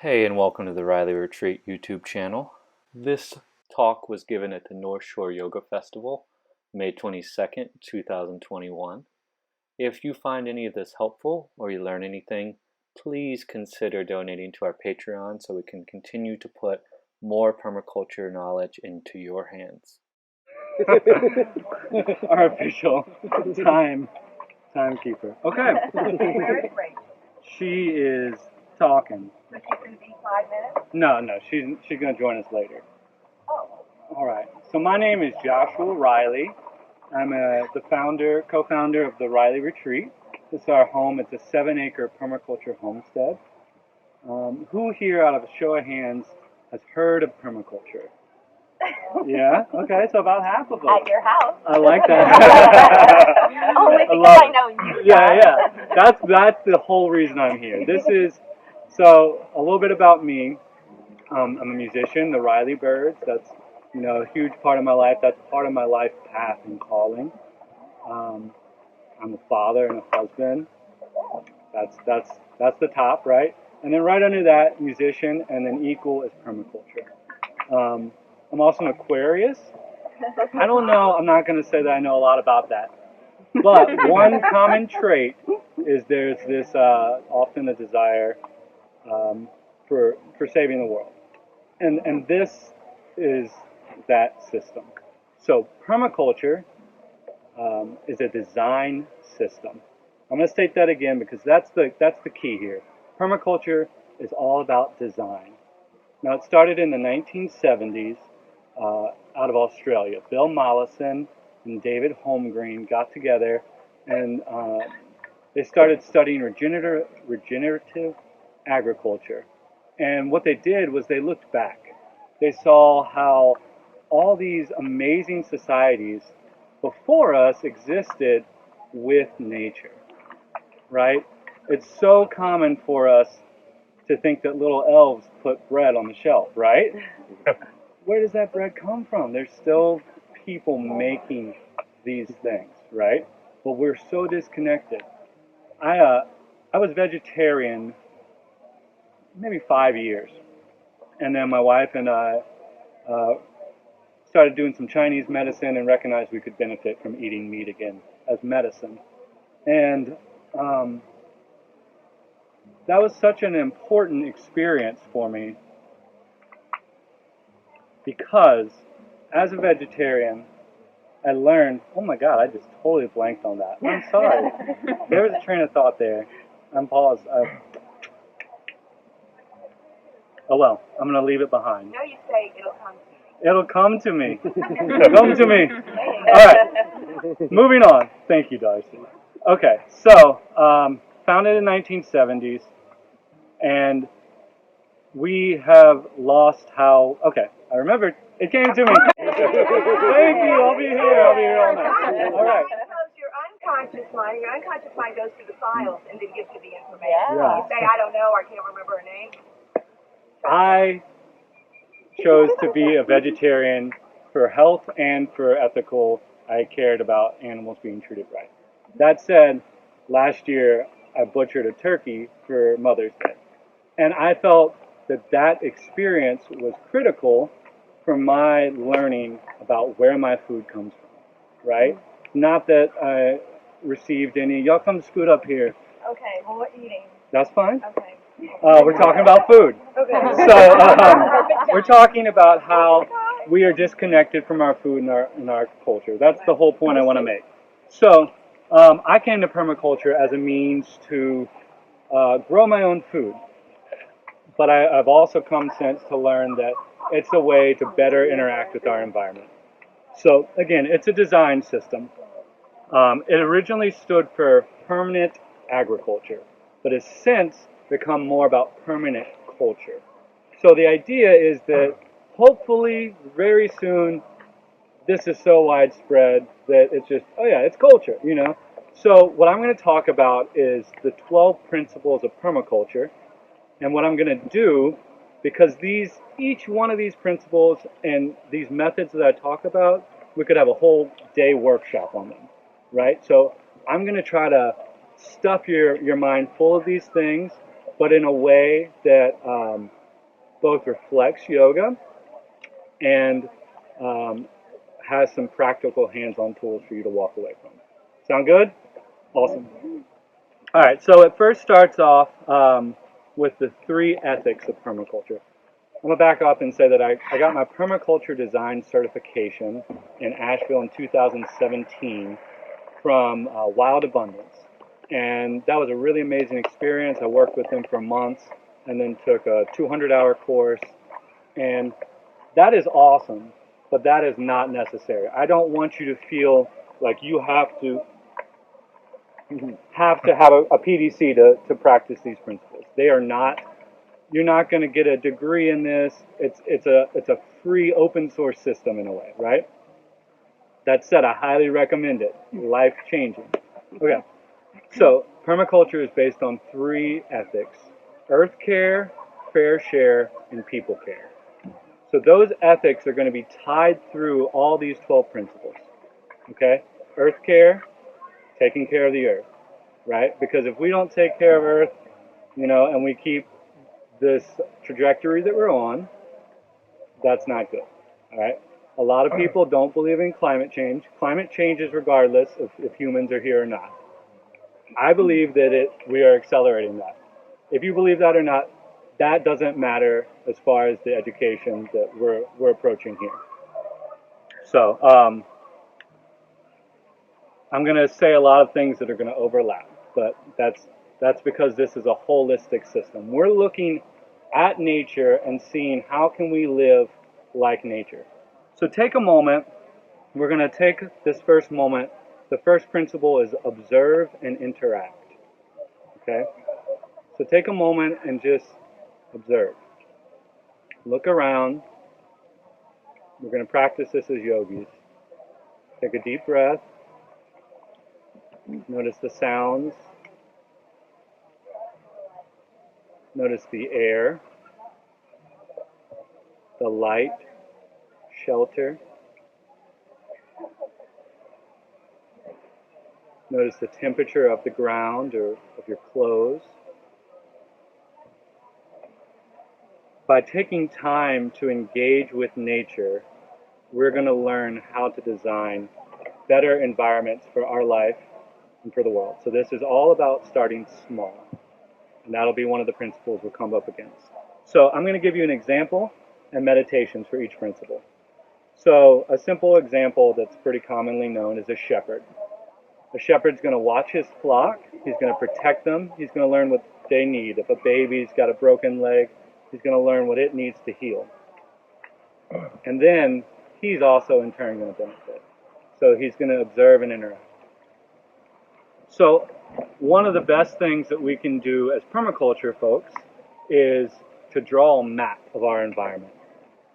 Hey, and welcome to the Riley Retreat YouTube channel. This talk was given at the North Shore Yoga Festival, May 22nd, 2021. If you find any of this helpful or you learn anything, please consider donating to our Patreon so we can continue to put more permaculture knowledge into your hands. Our official timekeeper. Okay. She is talking. So she's going to be 5 minutes? No, she's going to join us later. Oh. All right. So my name is Joshua Riley. I'm the co-founder of the Riley Retreat. This is our home. It's a 7-acre permaculture homestead. Who here, out of a show of hands, has heard of permaculture? Yeah? Okay, so about half of us. At your house. I like that. Only because I know you. Yeah. That's the whole reason I'm here. So a little bit about me. I'm a musician, the Riley Birds. That's a huge part of my life. That's part of my life path and calling. I'm a father and a husband. That's the top, right? And then right under that, musician, and then equal is permaculture. I'm also an Aquarius. I don't know. I'm not going to say that I know a lot about that. But one common trait is there's this often a desire for saving the world, and this is that system. So permaculture is a design system. I'm going to state that again because that's the key here. Permaculture is all about design. Now it started in the 1970s out of Australia. Bill Mollison and David Holmgreen got together and they started studying regenerative agriculture. And what they did was they looked back. They saw how all these amazing societies before us existed with nature, right? It's so common for us to think that little elves put bread on the shelf, right? Where does that bread come from? There's still people making these things, right? But we're so disconnected. I was vegetarian maybe 5 years, and then my wife and I started doing some Chinese medicine and recognized we could benefit from eating meat again as medicine. And that was such an important experience for me because as a vegetarian, I learned, oh my God, I just totally blanked on that. I'm sorry. There was a train of thought there. I'm paused. Oh well, I'm going to leave it behind. No, you say it'll come to me. It'll come to me. Come to me. All right. Moving on. Thank you, Darcy. Okay, so founded in the 1970s, and we have lost how. Okay, I remember. It came to me. Thank you. I'll be here all night. All right. Because your unconscious mind goes through the files and then gives you the information. Yeah. You say, I don't know, or I can't remember her name. I chose to be a vegetarian for health and for ethical. I cared about animals being treated right. That said, last year I butchered a turkey for Mother's Day. And I felt that experience was critical for my learning about where my food comes from, right? Not that I received any, y'all come scoot up here. Okay, well, what eating? That's fine. Okay. We're talking about food. Okay. So we're talking about how we are disconnected from our food and our culture. That's the whole point I want to make. So I came to permaculture as a means to grow my own food. But I've also come since to learn that it's a way to better interact with our environment. So again, it's a design system. It originally stood for permanent agriculture, but has since become more about permanent culture. So the idea is that hopefully very soon this is so widespread that it's just, oh yeah, it's culture, So what I'm going to talk about is the 12 principles of permaculture. And what I'm going to do, because each one of these principles and these methods that I talk about, we could have a whole day workshop on them, right? So I'm going to try to stuff your mind full of these things, but in a way that both reflects yoga and has some practical hands-on tools for you to walk away from. Sound good? Awesome. All right, so it first starts off with the 3 ethics of permaculture. I'm going to back up and say that I got my permaculture design certification in Asheville in 2017 from Wild Abundance. And that was a really amazing experience. I worked with them for months and then took a 200-hour course. And that is awesome, but that is not necessary. I don't want you to feel like you have to have a PDC to practice these principles. They are not. You're not going to get a degree in this. It's a free open source system in a way, right? That said, I highly recommend it. Life changing. Okay. So permaculture is based on 3 ethics: earth care, fair share, and people care. So those ethics are going to be tied through all these 12 principles. Okay? Earth care, taking care of the earth, right? Because if we don't take care of earth, and we keep this trajectory that we're on, that's not good. All right? A lot of people don't believe in climate change. Climate change is regardless of if humans are here or not. I believe that we are accelerating that. If you believe that or not, that doesn't matter as far as the education that we're approaching here. So I'm going to say a lot of things that are going to overlap, but that's because this is a holistic system. We're looking at nature and seeing how can we live like nature. So take a moment. We're going to take this first moment. The first principle is observe and interact. Okay? So take a moment and just observe. Look around. We're going to practice this as yogis. Take a deep breath. Notice the sounds. Notice the air, the light, shelter. Notice the temperature of the ground or of your clothes. By taking time to engage with nature, we're going to learn how to design better environments for our life and for the world. So this is all about starting small. And that'll be one of the principles we'll come up against. So I'm going to give you an example and meditations for each principle. So a simple example that's pretty commonly known is a shepherd. A shepherd's going to watch his flock. He's going to protect them. He's going to learn what they need. If a baby's got a broken leg, he's going to learn what it needs to heal. And then he's also in turn going to benefit. So he's going to observe and interact. So one of the best things that we can do as permaculture folks is to draw a map of our environment.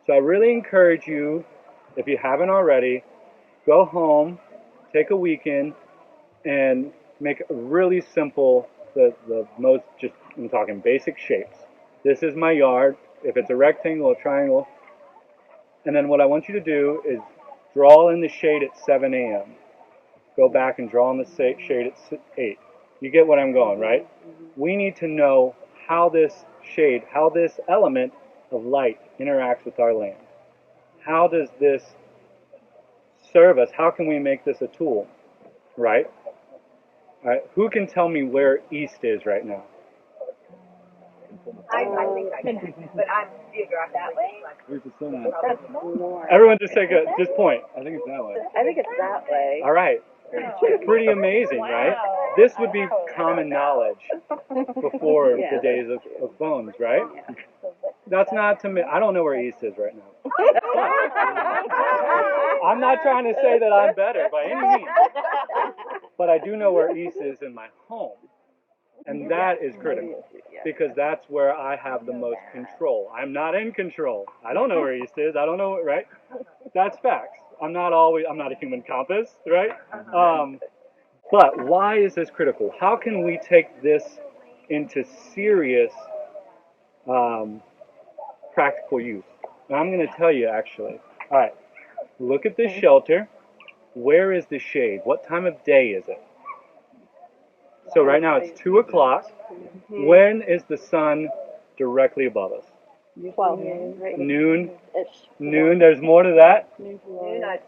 So I really encourage you, if you haven't already, go home, take a weekend, and make a really simple, the most, just, I'm talking basic shapes. This is my yard. If it's a rectangle, a triangle. And then what I want you to do is draw in the shade at 7 a.m. Go back and draw in the shade at 8. You get what I'm going, right? We need to know how this shade, how this element of light interacts with our land. How does this serve us? How can we make this a tool, right? All right. Who can tell me where east is right now? I think I can, but I'm geographically that way. Where's the sun at? Everyone just just point. I think it's that way. I think it's that way. All right. Pretty amazing, right? This would be common knowledge before the days of phones, right? That's not to me. I don't know where east is right now. I'm not trying to say that I'm better by any means. But I do know where east is in my home. And that is critical, because that's where I have the most control. I'm not in control. I don't know where east is. I don't know, right? That's facts. I'm not a human compass, right? But why is this critical? How can we take this into serious practical use? And I'm going to tell you, actually. All right, look at this shelter. Where is the shade? What time of day is it? So right now it's 2 o'clock. When is the sun directly above us? 12 noon, right? Noon. Noon. There's more to that. Noon at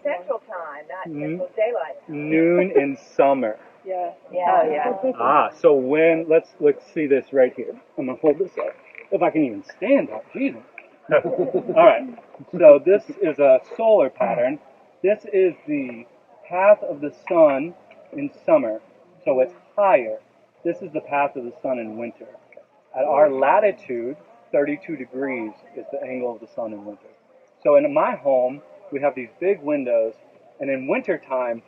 Central Time, not Central Daylight Time. Noon in summer. Yeah. Yeah. Oh, yeah. Ah, so when let's see this right here. I'm gonna hold this up. If I can even stand up, Jesus. All right. So this is a solar pattern. This is the path of the sun in summer, so it's higher. This is the path of the sun in winter. At our latitude, 32 degrees is the angle of the sun in winter. So in my home, we have these big windows, and in wintertime,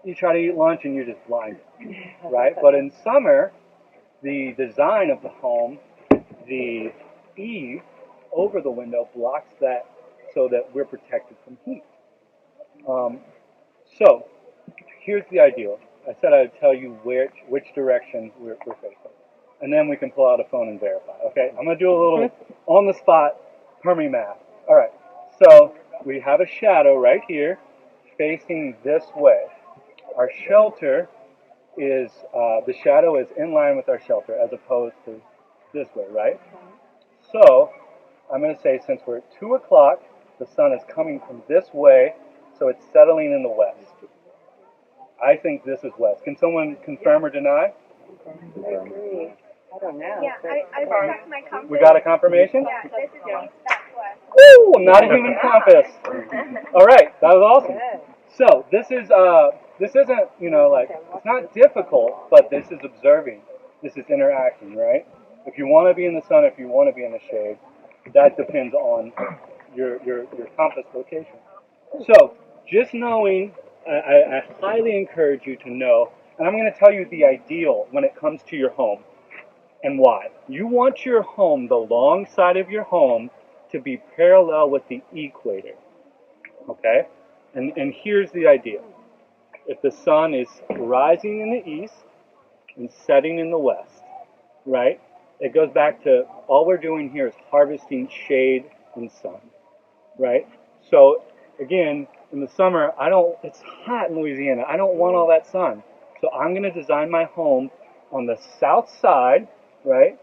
you try to eat lunch and you're just blinded, right? But in summer, the design of the home, the eave over the window blocks that so that we're protected from heat. So here's the ideal. I said I'd tell you which direction we're facing. And then we can pull out a phone and verify. Okay, I'm going to do a little on-the-spot permi-math. All right, so we have a shadow right here facing this way. Our shelter is, the shadow is in line with our shelter as opposed to this way, right? So I'm going to say since we're at 2 o'clock, the sun is coming from this way, so it's settling in the west. I think this is west. Can someone confirm or deny? I don't know. Yeah, I checked my compass. We got a confirmation? Yeah, this is east, that's west. Woo! Not a human compass. All right, that was awesome. So this isn't, like, it's not difficult, but this is observing. This is interacting, right? If you want to be in the sun, if you want to be in the shade, that depends on your compass location. So just knowing, I highly encourage you to know, and I'm going to tell you the ideal when it comes to your home and why. You want your home, the long side of your home, to be parallel with the equator. Okay? And here's the idea. If the sun is rising in the east and setting in the west, right? It goes back to all we're doing here is harvesting shade and sun, right? So again, in the summer, it's hot in Louisiana. I don't want all that sun. So I'm going to design my home on the south side, right?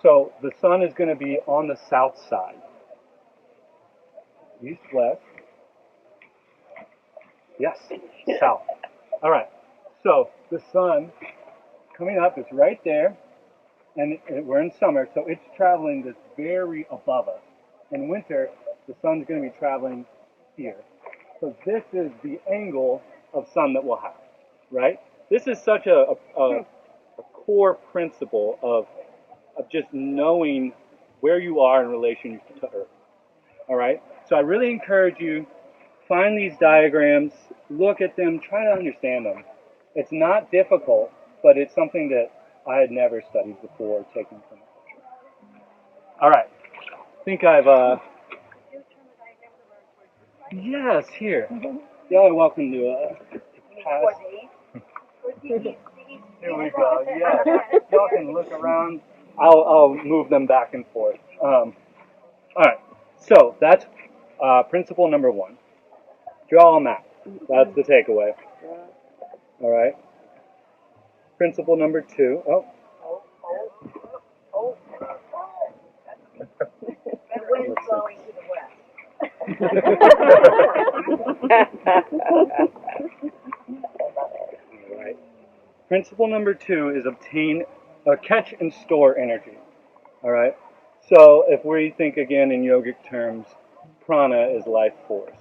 So the sun is going to be on the south side. East, west. Yes, south. All right. So the sun coming up is right there, and we're in summer, so it's traveling this very above us. In winter, the sun's going to be traveling here. So this is the angle of sun that we'll have, right? This is such a core principle of just knowing where you are in relation to Earth. All right? So I really encourage you, find these diagrams, look at them, try to understand them. It's not difficult, but it's something that I had never studied before taking permaculture. All right. I think I've, yes, here. Y'all are welcome to pass. Here we go, yeah. Y'all can look around. I'll move them back and forth. All right. So that's principle number 1. Draw a map. That's the takeaway. All right. Principle number 2. Oh. The wind's blowing to the west. All right. Principle number 2 is catch and store energy. All right. So if we think again in yogic terms, prana is life force.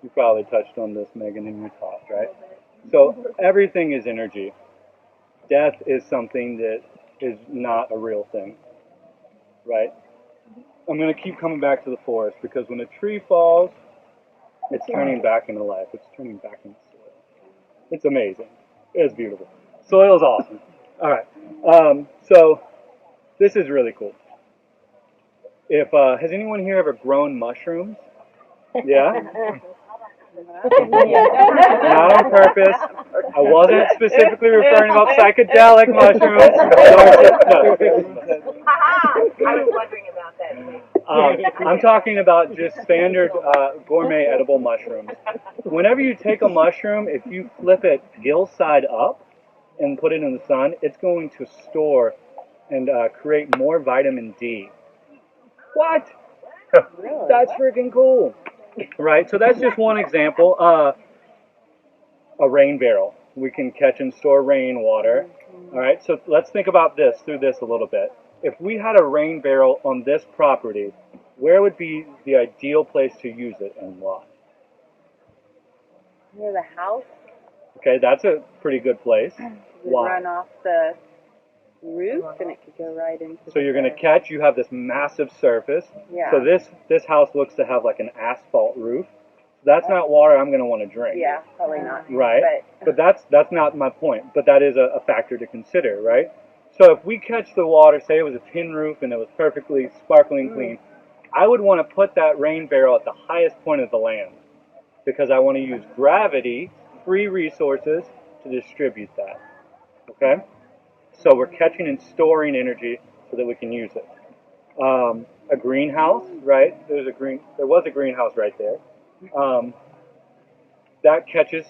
You probably touched on this, Megan, in your talk, right? So everything is energy. Death is something that is not a real thing, right? I'm going to keep coming back to the forest because when a tree falls, it's turning back into life. It's turning back into soil. It's amazing. It's beautiful. Soil is awesome. All right. So this is really cool. Has anyone here ever grown mushrooms? Yeah? Not on purpose. I wasn't specifically referring about psychedelic mushrooms. I was wondering about that. I'm talking about just standard gourmet edible mushrooms. Whenever you take a mushroom, if you flip it gill side up and put it in the sun, it's going to store and create more vitamin D. What? Really? That's freaking cool. Right? So that's just one example. A rain barrel. We can catch and store rainwater. All right, so let's think about this through this a little bit. If we had a rain barrel on this property, where would be the ideal place to use it and why? Near the house. Okay, that's a pretty good place. It Why? run off the roof and it could go right into. So you're going to catch, you have this massive surface. Yeah. So this house looks to have like an asphalt roof. That's not water I'm going to want to drink. Yeah, probably not. Right? But that's not my point. But that is a factor to consider, right? So if we catch the water, say it was a tin roof and it was perfectly sparkling clean, I would want to put that rain barrel at the highest point of the land because I want to use gravity, free resources, to distribute that. Okay? So we're catching and storing energy so that we can use it. A greenhouse, right? There was a greenhouse right there. That catches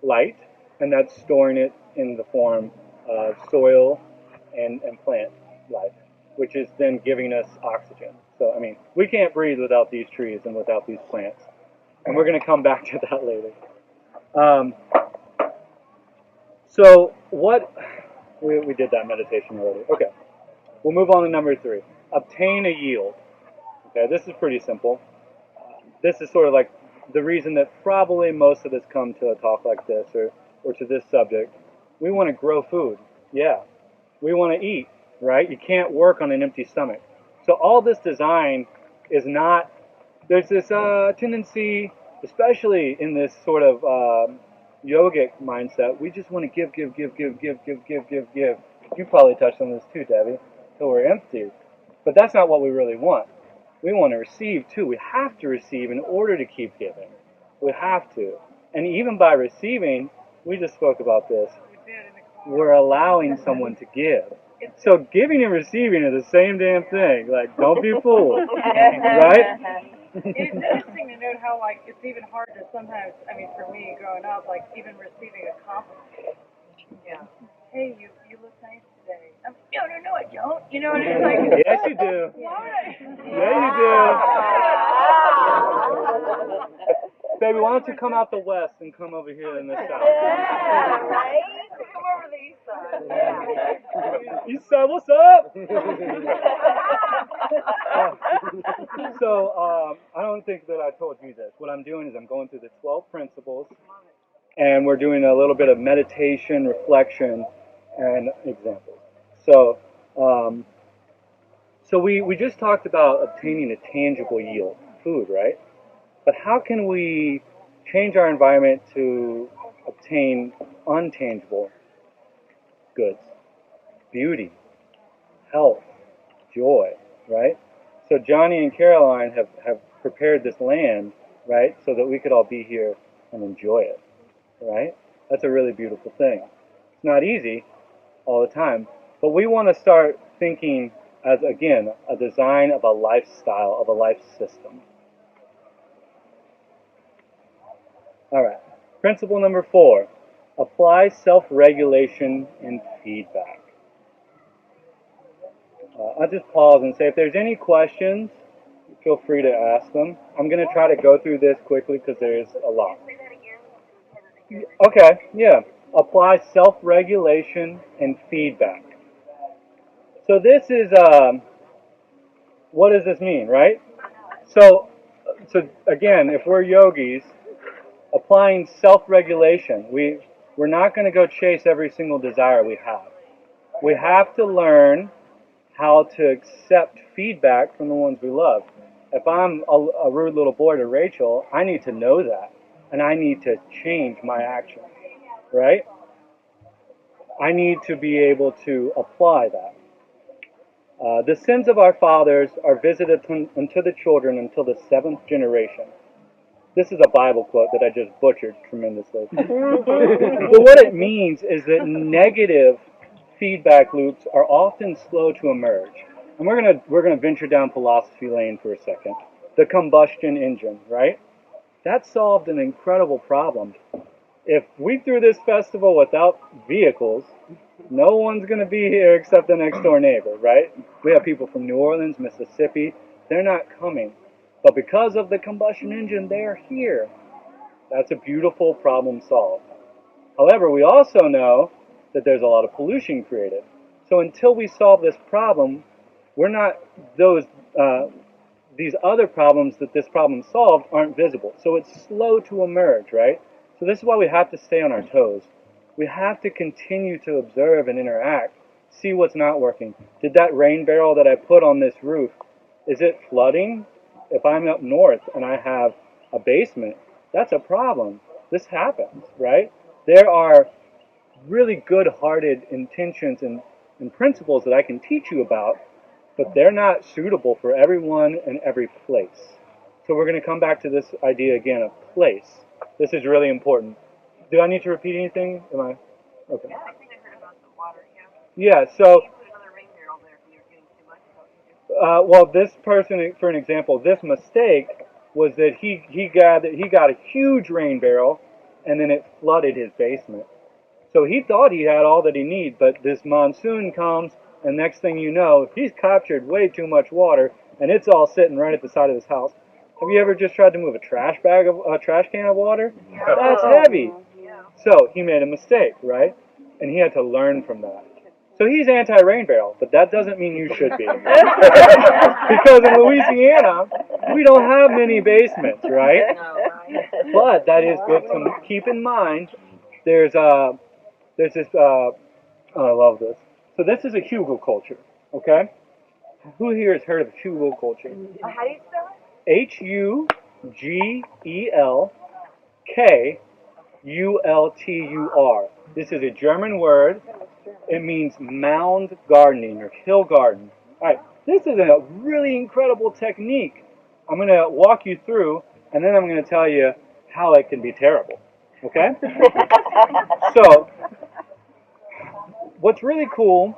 light, and that's storing it in the form of soil and plant life, which is then giving us oxygen. So, I mean, we can't breathe without these trees and without these plants. And we're going to come back to that later. So we did that meditation already. Okay. We'll move on to number 3. Obtain a yield. Okay, this is pretty simple. This is sort of like the reason that probably most of us come to a talk like this or to this subject. We want to grow food. Yeah. We want to eat, right? You can't work on an empty stomach. So all this design is not, there's this tendency, especially in this sort of yogic mindset, we just want to give. You probably touched on this too, Debbie, till we're empty. But that's not what we really want. We want to receive too. We have to receive in order to keep giving. We have to. And even by receiving, we just spoke about this, we're allowing someone to give. So giving and receiving are the same damn thing. Like, don't be fooled. Right? It's interesting to note how, like, it's even hard to sometimes, I mean, for me growing up, like, even receiving a compliment. Yeah. Hey, you look nice today. I'm like, no, I don't. You know, and it's like, Yes, you do. why? Yeah, you do. Baby, why don't you come out the west and come over here in the south? Yeah, right? Come over to the east side. Yeah. East side, what's up? So, I don't think that I told you this. What I'm doing is I'm going through the 12 principles, and we're doing a little bit of meditation, reflection, and examples. So, we just talked about obtaining a tangible yield, food, right? But how can we change our environment to obtain untangible goods? Beauty, health, joy, right? So Johnny and Caroline have prepared this land, right, so that we could all be here and enjoy it, right? That's a really beautiful thing. It's not easy all the time, but we want to start thinking as, again, a design of a lifestyle, of a life system. All right. Principle number 4, apply self-regulation and feedback. I'll just pause and say if there's any questions, feel free to ask them. I'm going to try to go through this quickly because there is a lot. Okay, yeah. Apply self-regulation and feedback. So this is, what does this mean, right? So again, if we're yogis, applying self-regulation, we're not going to go chase every single desire we have. We have to learn how to accept feedback from the ones we love. If I'm a rude little boy to Rachel, I need to know that, and I need to change my actions, right? I need to be able to apply that. The sins of our fathers are visited unto the children until the 7th generation. This is a Bible quote that I just butchered tremendously. But what it means is that negative feedback loops are often slow to emerge. And we're gonna venture down philosophy lane for a second. The combustion engine, right? That solved an incredible problem. If we threw this festival without vehicles, no one's gonna be here except the next door neighbor, right? We have people from New Orleans, Mississippi, They're not coming. But because of the combustion engine, they're here. That's a beautiful problem solved. However, we also know that there's a lot of pollution created. So until we solve this problem, we're not these other problems that this problem solved aren't visible. So it's slow to emerge, right? So this is why we have to stay on our toes. We have to continue to observe and interact, see what's not working. Did that rain barrel that I put on this roof, is it flooding? If I'm up north and I have a basement, that's a problem. This happens, right? There are really good-hearted intentions and principles that I can teach you about, but they're not suitable for everyone and every place. So we're going to come back to this idea again of place. This is really important. Do I need to repeat anything? Am I? Okay. Yeah, I think I heard about the water, Yeah, so, you put another rain barrel there if you're getting too much of what you do. well, this person, for an example, this mistake was that he got a huge rain barrel, and then it flooded his basement. So he thought he had all that he needed, but this monsoon comes, and next thing you know, he's captured way too much water, and it's all sitting right at the side of his house. Have you ever just tried to move a trash can of water? That's heavy. So he made a mistake, right? And he had to learn from that. So he's anti-rain barrel, but that doesn't mean you should be. Because in Louisiana, we don't have many basements, right? But that is good to keep in mind. There's this, oh, I love this. So this is a hugelkultur, okay? Who here has heard of hugelkultur? How do you spell it? Hugelkultur. This is a German word. It means mound gardening or hill garden. All right, this is a really incredible technique. I'm going to walk you through, and then I'm going to tell you how it can be terrible. Okay? So, what's really cool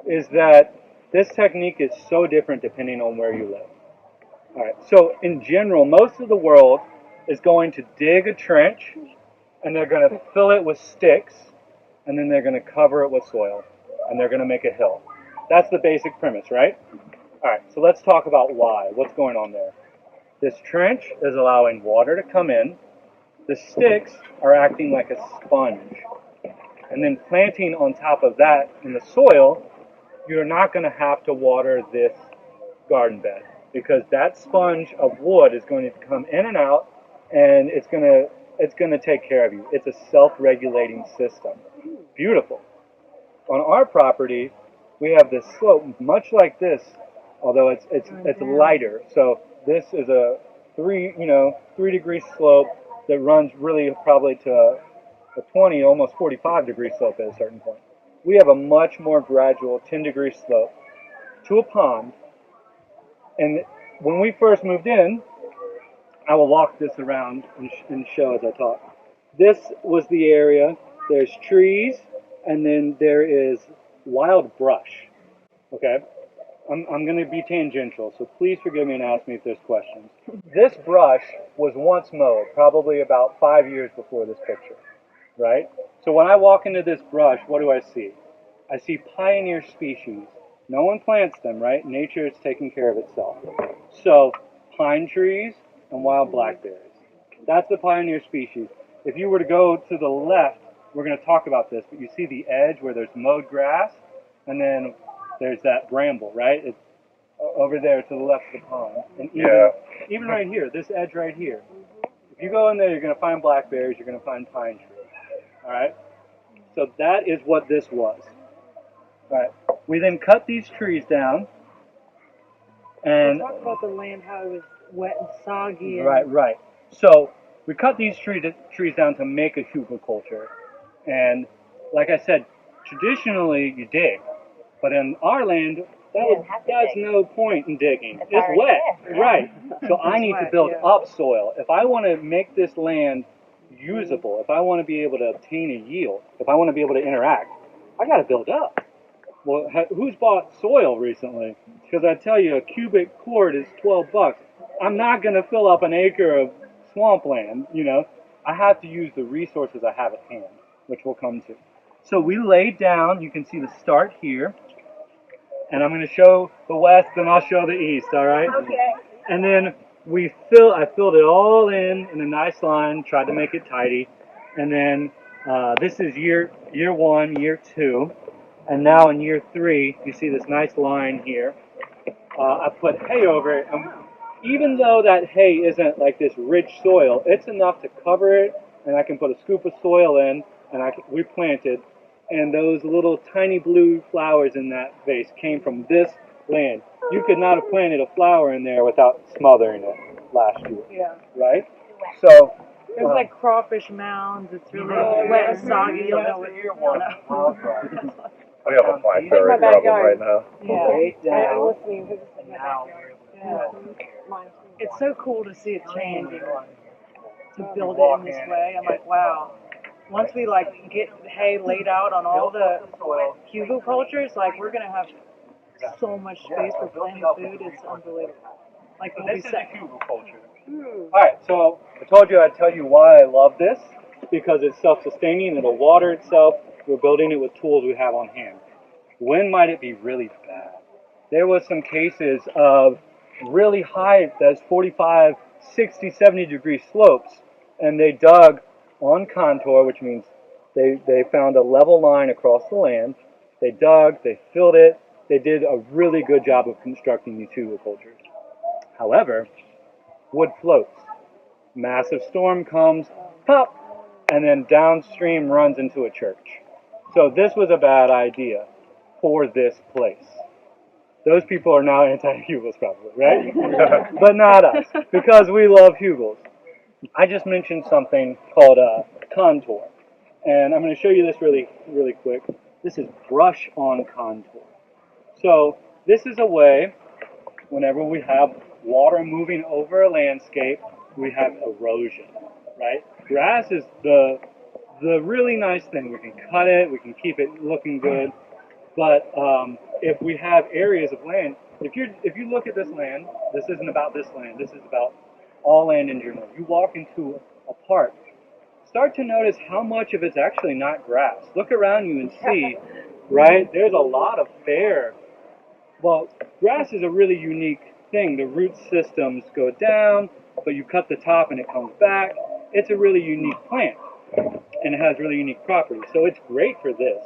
is that this technique is so different depending on where you live. All right, so in general, most of the world is going to dig a trench, and they're going to fill it with sticks, and then they're going to cover it with soil, and they're going to make a hill. That's the basic premise, right? All right, so let's talk about why. What's going on there? This trench is allowing water to come in. The sticks are acting like a sponge. And then planting on top of that in the soil, you're not going to have to water this garden bed because that sponge of wood is going to come in and out, and it's going to take care of you. It's a self-regulating system. Beautiful. On our property, we have this slope much like this, although it's lighter. So this is a 3-degree slope that runs really probably to a 20, almost 45-degree slope at a certain point. We have a much more gradual 10-degree slope to a pond. And when we first moved in, I will walk this around and show as I talk. This was the area. There's trees, and then there is wild brush. Okay? I'm going to be tangential, so please forgive me and ask me if there's questions. This brush was once mowed, probably about 5 years before this picture, right? So when I walk into this brush, what do I see? I see pioneer species. No one plants them, right? Nature is taking care of itself. So pine trees and wild blackberries. That's the pioneer species. If you were to go to the left, we're going to talk about this, but you see the edge where there's mowed grass, and then there's that bramble, right? It's over there to the left of the pond. And even right here, this edge right here. If you go in there, you're going to find blackberries, you're going to find pine trees. All right? So that is what this was. All right. We then cut these trees down. And talk about the land, how it was wet and soggy. And right. So we cut these trees down to make a hugelkultur. And like I said, traditionally you dig. But in our land, that's no point in digging. It's wet. Right. So I need to build up soil. If I want to make this land usable, if I want to be able to obtain a yield, if I want to be able to interact, I got to build up. Well, who's bought soil recently? Because I tell you, a cubic cord is $12. I'm not going to fill up an acre of swampland, I have to use the resources I have at hand, which we'll come to. So we laid down, you can see the start here, And I'm going to show the west, and I'll show the east, all right? Okay. And then I filled it all in a nice line, tried to make it tidy. And then this is year 1, year 2. And now in year 3, you see this nice line here. I put hay over it. And even though that hay isn't like this rich soil, it's enough to cover it, and I can put a scoop of soil in, and we planted. And those little tiny blue flowers in that vase came from this land. You could not have planted a flower in there without smothering it last year, Yeah. right? So There's like crawfish mounds. It's really wet and soggy. You don't know what you're We have a blackberry problem right now. Yeah. I'm listening to this in my now backyard. we're Mine too. It's so cool to see it changing, to build it in this way. I'm like, wow. Once we like get hay laid out on all the hugelcultures, like we're gonna have so much space for planting food. It's unbelievable. Like we'll be This is set. a hugelculture. Alright, so I told you I'd tell you why I love this, because it's self-sustaining, it'll water itself, we're building it with tools we have on hand. When might it be really bad? There was some cases of really high, that's 45, 60, 70 degree slopes, and they dug on contour, which means they found a level line across the land, they dug, they filled it, they did a really good job of constructing these hugelcultures. However, wood floats. Massive storm comes, pop, and then downstream runs into a church. So this was a bad idea for this place. Those people are now anti-hugels probably, right? But not us, because we love hugels. I just mentioned something called contour. And I'm going to show you this really, really quick. This is brush on contour. So this is a way, whenever we have water moving over a landscape, we have erosion, right? Grass is the really nice thing. We can cut it, we can keep it looking good, but if we have areas of land, if you look at this land, this isn't about this land, this is about all land in general. You walk into a park, start to notice how much of it's actually not grass. Look around you and see, right? There's a lot of bare. Well, grass is a really unique thing. The root systems go down, but you cut the top and it comes back. It's a really unique plant, and it has really unique properties. So it's great for this.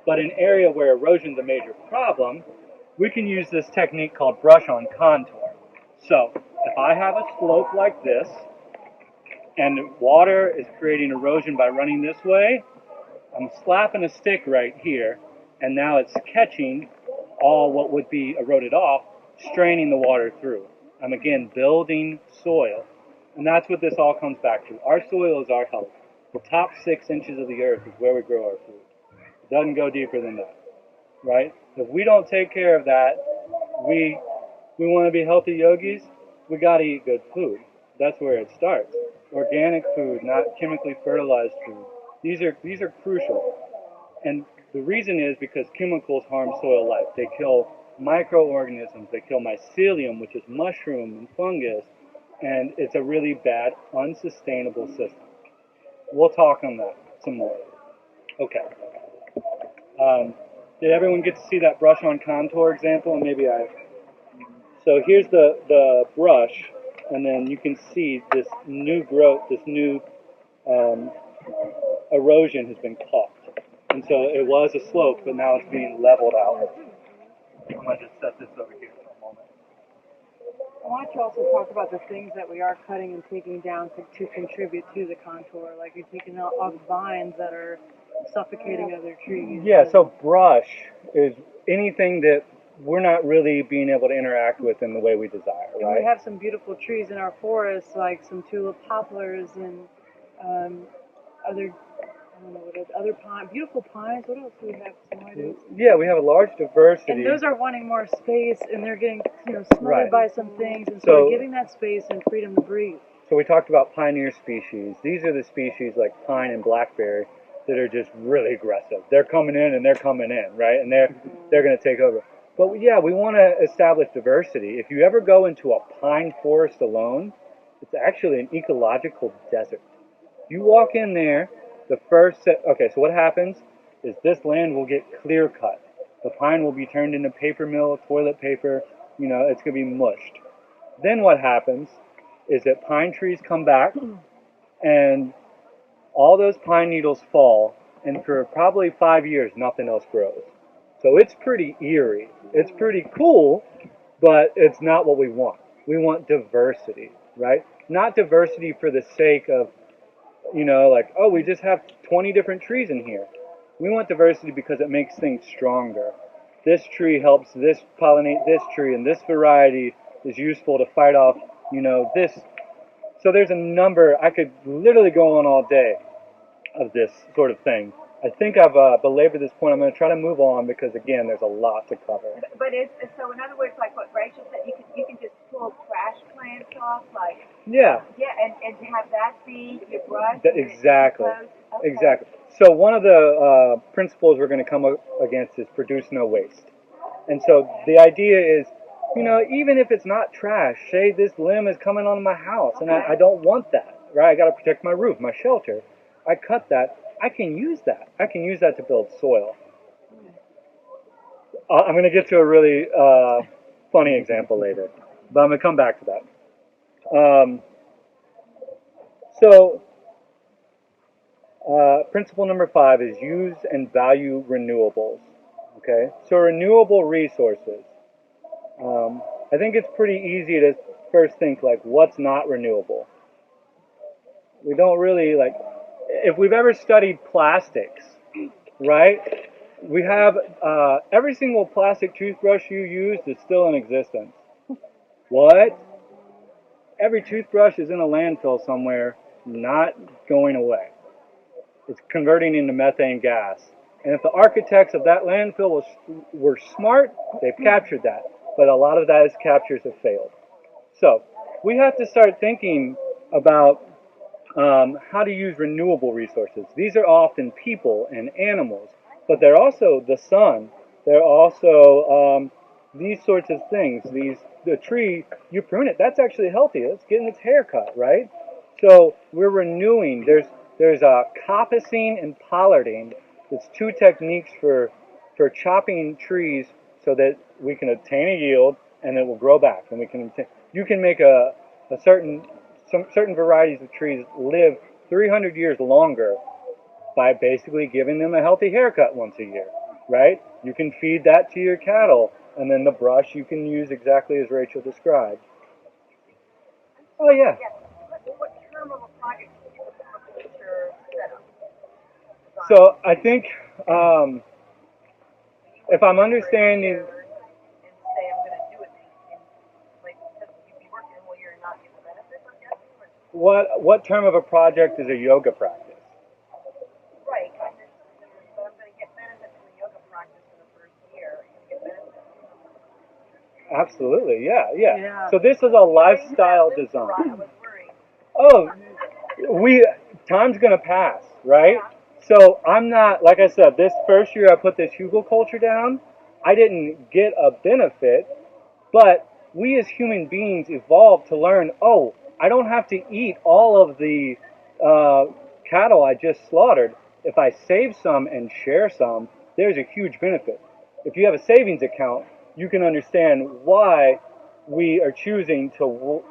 But in an area where erosion is a major problem, we can use this technique called brush on contour. So if I have a slope like this, and water is creating erosion by running this way, I'm slapping a stick right here, and now it's catching all what would be eroded off, straining the water through. I'm again building soil. And that's what this all comes back to. Our soil is our health. The top 6 inches of the earth is where we grow our food. It doesn't go deeper than that, right? If we don't take care of that, we want to be healthy yogis, we got to eat good food. That's where it starts. Organic food, not chemically fertilized food. These are crucial. And the reason is because chemicals harm soil life. They kill microorganisms. They kill mycelium, which is mushroom and fungus. And it's a really bad, unsustainable system. We'll talk on that some more. Okay. Did everyone get to see that brush on contour example? And maybe So here's the brush, and then you can see this new growth, this new erosion has been caught. And so it was a slope, but now it's being leveled out. I'm going to just set this over here for a moment. I want to also talk about the things that we are cutting and taking down to contribute to the contour. Like you're taking off vines that are suffocating other trees. Yeah, so brush is anything that we're not really being able to interact with in the way we desire, And right? we have some beautiful trees in our forests, like some tulip poplars and other, I don't know what else, other pine, beautiful pines. What else do we have? Some ideas? Yeah, we have a large diversity. And those are wanting more space, and they're getting, smothered Right. by some things, and so So- we're giving that space and freedom to breathe. So we talked about pioneer species. These are the species like pine and blackberry that are just really aggressive. They're coming in and they're coming in, right? And they're going to take over. But yeah, we want to establish diversity. If you ever go into a pine forest alone, it's actually an ecological desert. You walk in there, okay, so what happens is this land will get clear cut. The pine will be turned into paper mill, toilet paper, it's going to be mushed. Then what happens is that pine trees come back and all those pine needles fall, and for probably 5 years, nothing else grows. So it's pretty eerie. It's pretty cool, but it's not what we want. We want diversity, right? Not diversity for the sake of, like, oh, we just have 20 different trees in here. We want diversity because it makes things stronger. This tree helps this pollinate this tree, and this variety is useful to fight off, this. So there's a number, I could literally go on all day of this sort of thing. I think I've belabored this point. I'm going to try to move on because, again, there's a lot to cover. But so in other words, like what Rachel said, you can just pull trash plants off, like Yeah. Yeah, and have that be your brush. Exactly. Okay. Exactly. So one of the principles we're going to come up against is produce no waste. And so the idea is, even if it's not trash, say this limb is coming onto my house, and I don't want that, right? I got to protect my roof, my shelter. I cut that. I can use that. I can use that to build soil. I'm going to get to a really funny example later, but I'm going to come back to that. Principle number 5 is use and value renewables. Okay, so renewable resources. I think it's pretty easy to first think, like, what's not renewable? We don't really, like, if we've ever studied plastics, right? We have every single plastic toothbrush you use is still in existence. What? Every toothbrush is in a landfill somewhere, not going away. It's converting into methane gas. And if the architects of that landfill were smart, they've captured that. But a lot of those captures have failed. So we have to start thinking about how to use renewable resources. These are often people and animals, but they're also the sun. They're also these sorts of things. The tree, you prune it, that's actually healthy. It's getting its hair cut, right? So we're renewing. There's coppicing and pollarding. It's 2 techniques for chopping trees so that we can obtain a yield and it will grow back. And you can make some certain varieties of trees live 300 years longer by basically giving them a healthy haircut once a year, right? You can feed that to your cattle, and then the brush you can use exactly as Rachel described. Oh, yeah. What term of a project is the permaculture setup? So I think if I'm understanding... And say I'm going to do it in like you'd be working a whole year and not get the benefits, I'm guessing? What term of a project is a yoga practice? Right. But I'm going to get benefits from the yoga practice in the first year. You're going to get benefits. Absolutely, yeah. So this is a lifestyle design. I was worried. Oh, time's going to pass, right? Yeah. So I'm not, like I said, this first year I put this hugelkultur down, I didn't get a benefit, but we as human beings evolved to learn, oh, I don't have to eat all of the cattle I just slaughtered. If I save some and share some, there's a huge benefit. If you have a savings account, you can understand why we are choosing to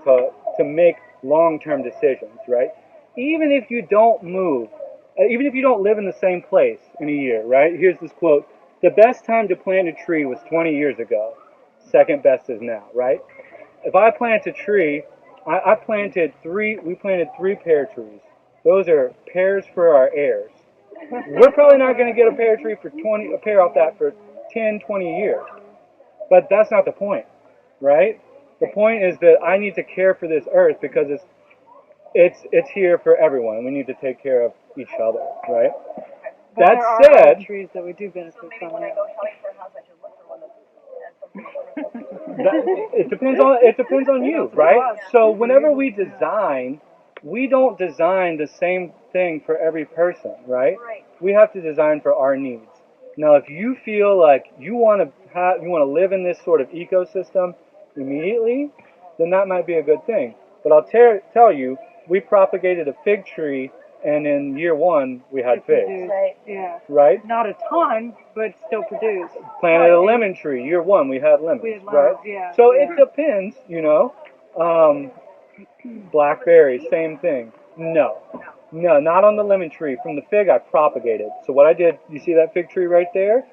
make long-term decisions, right? Even if you don't move, even if you don't live in the same place in a year, right? Here's this quote: the best time to plant a tree was 20 years ago. Second best is now, right? If I plant a tree, we planted 3 pear trees. Those are pears for our heirs. We're probably not going to get a pear tree a pear off that for 10, 20 years. But that's not the point, right? The point is that I need to care for this earth because it's here for everyone, and we need to take care of each other, right? But That there are said, trees that we do benefit So maybe from. when I go shopping for a house, I should look for one that has something. it depends on you, right? So whenever we don't design the same thing for every person, right? Right. We have to design for our needs. Now, if you feel like you want to live in this sort of ecosystem immediately, then that might be a good thing. But I'll tell you, we propagated a fig tree and in year 1 we had figs, Produce. Right. Yeah. right? Not a ton, but still produce. Planted a lemon tree. Year 1 we had lemons, We had right? lemons, yeah. So yeah. it depends, you know. Blackberries, same thing. No, not on the lemon tree. From the fig, I propagated. So what I did, you see that fig tree right there?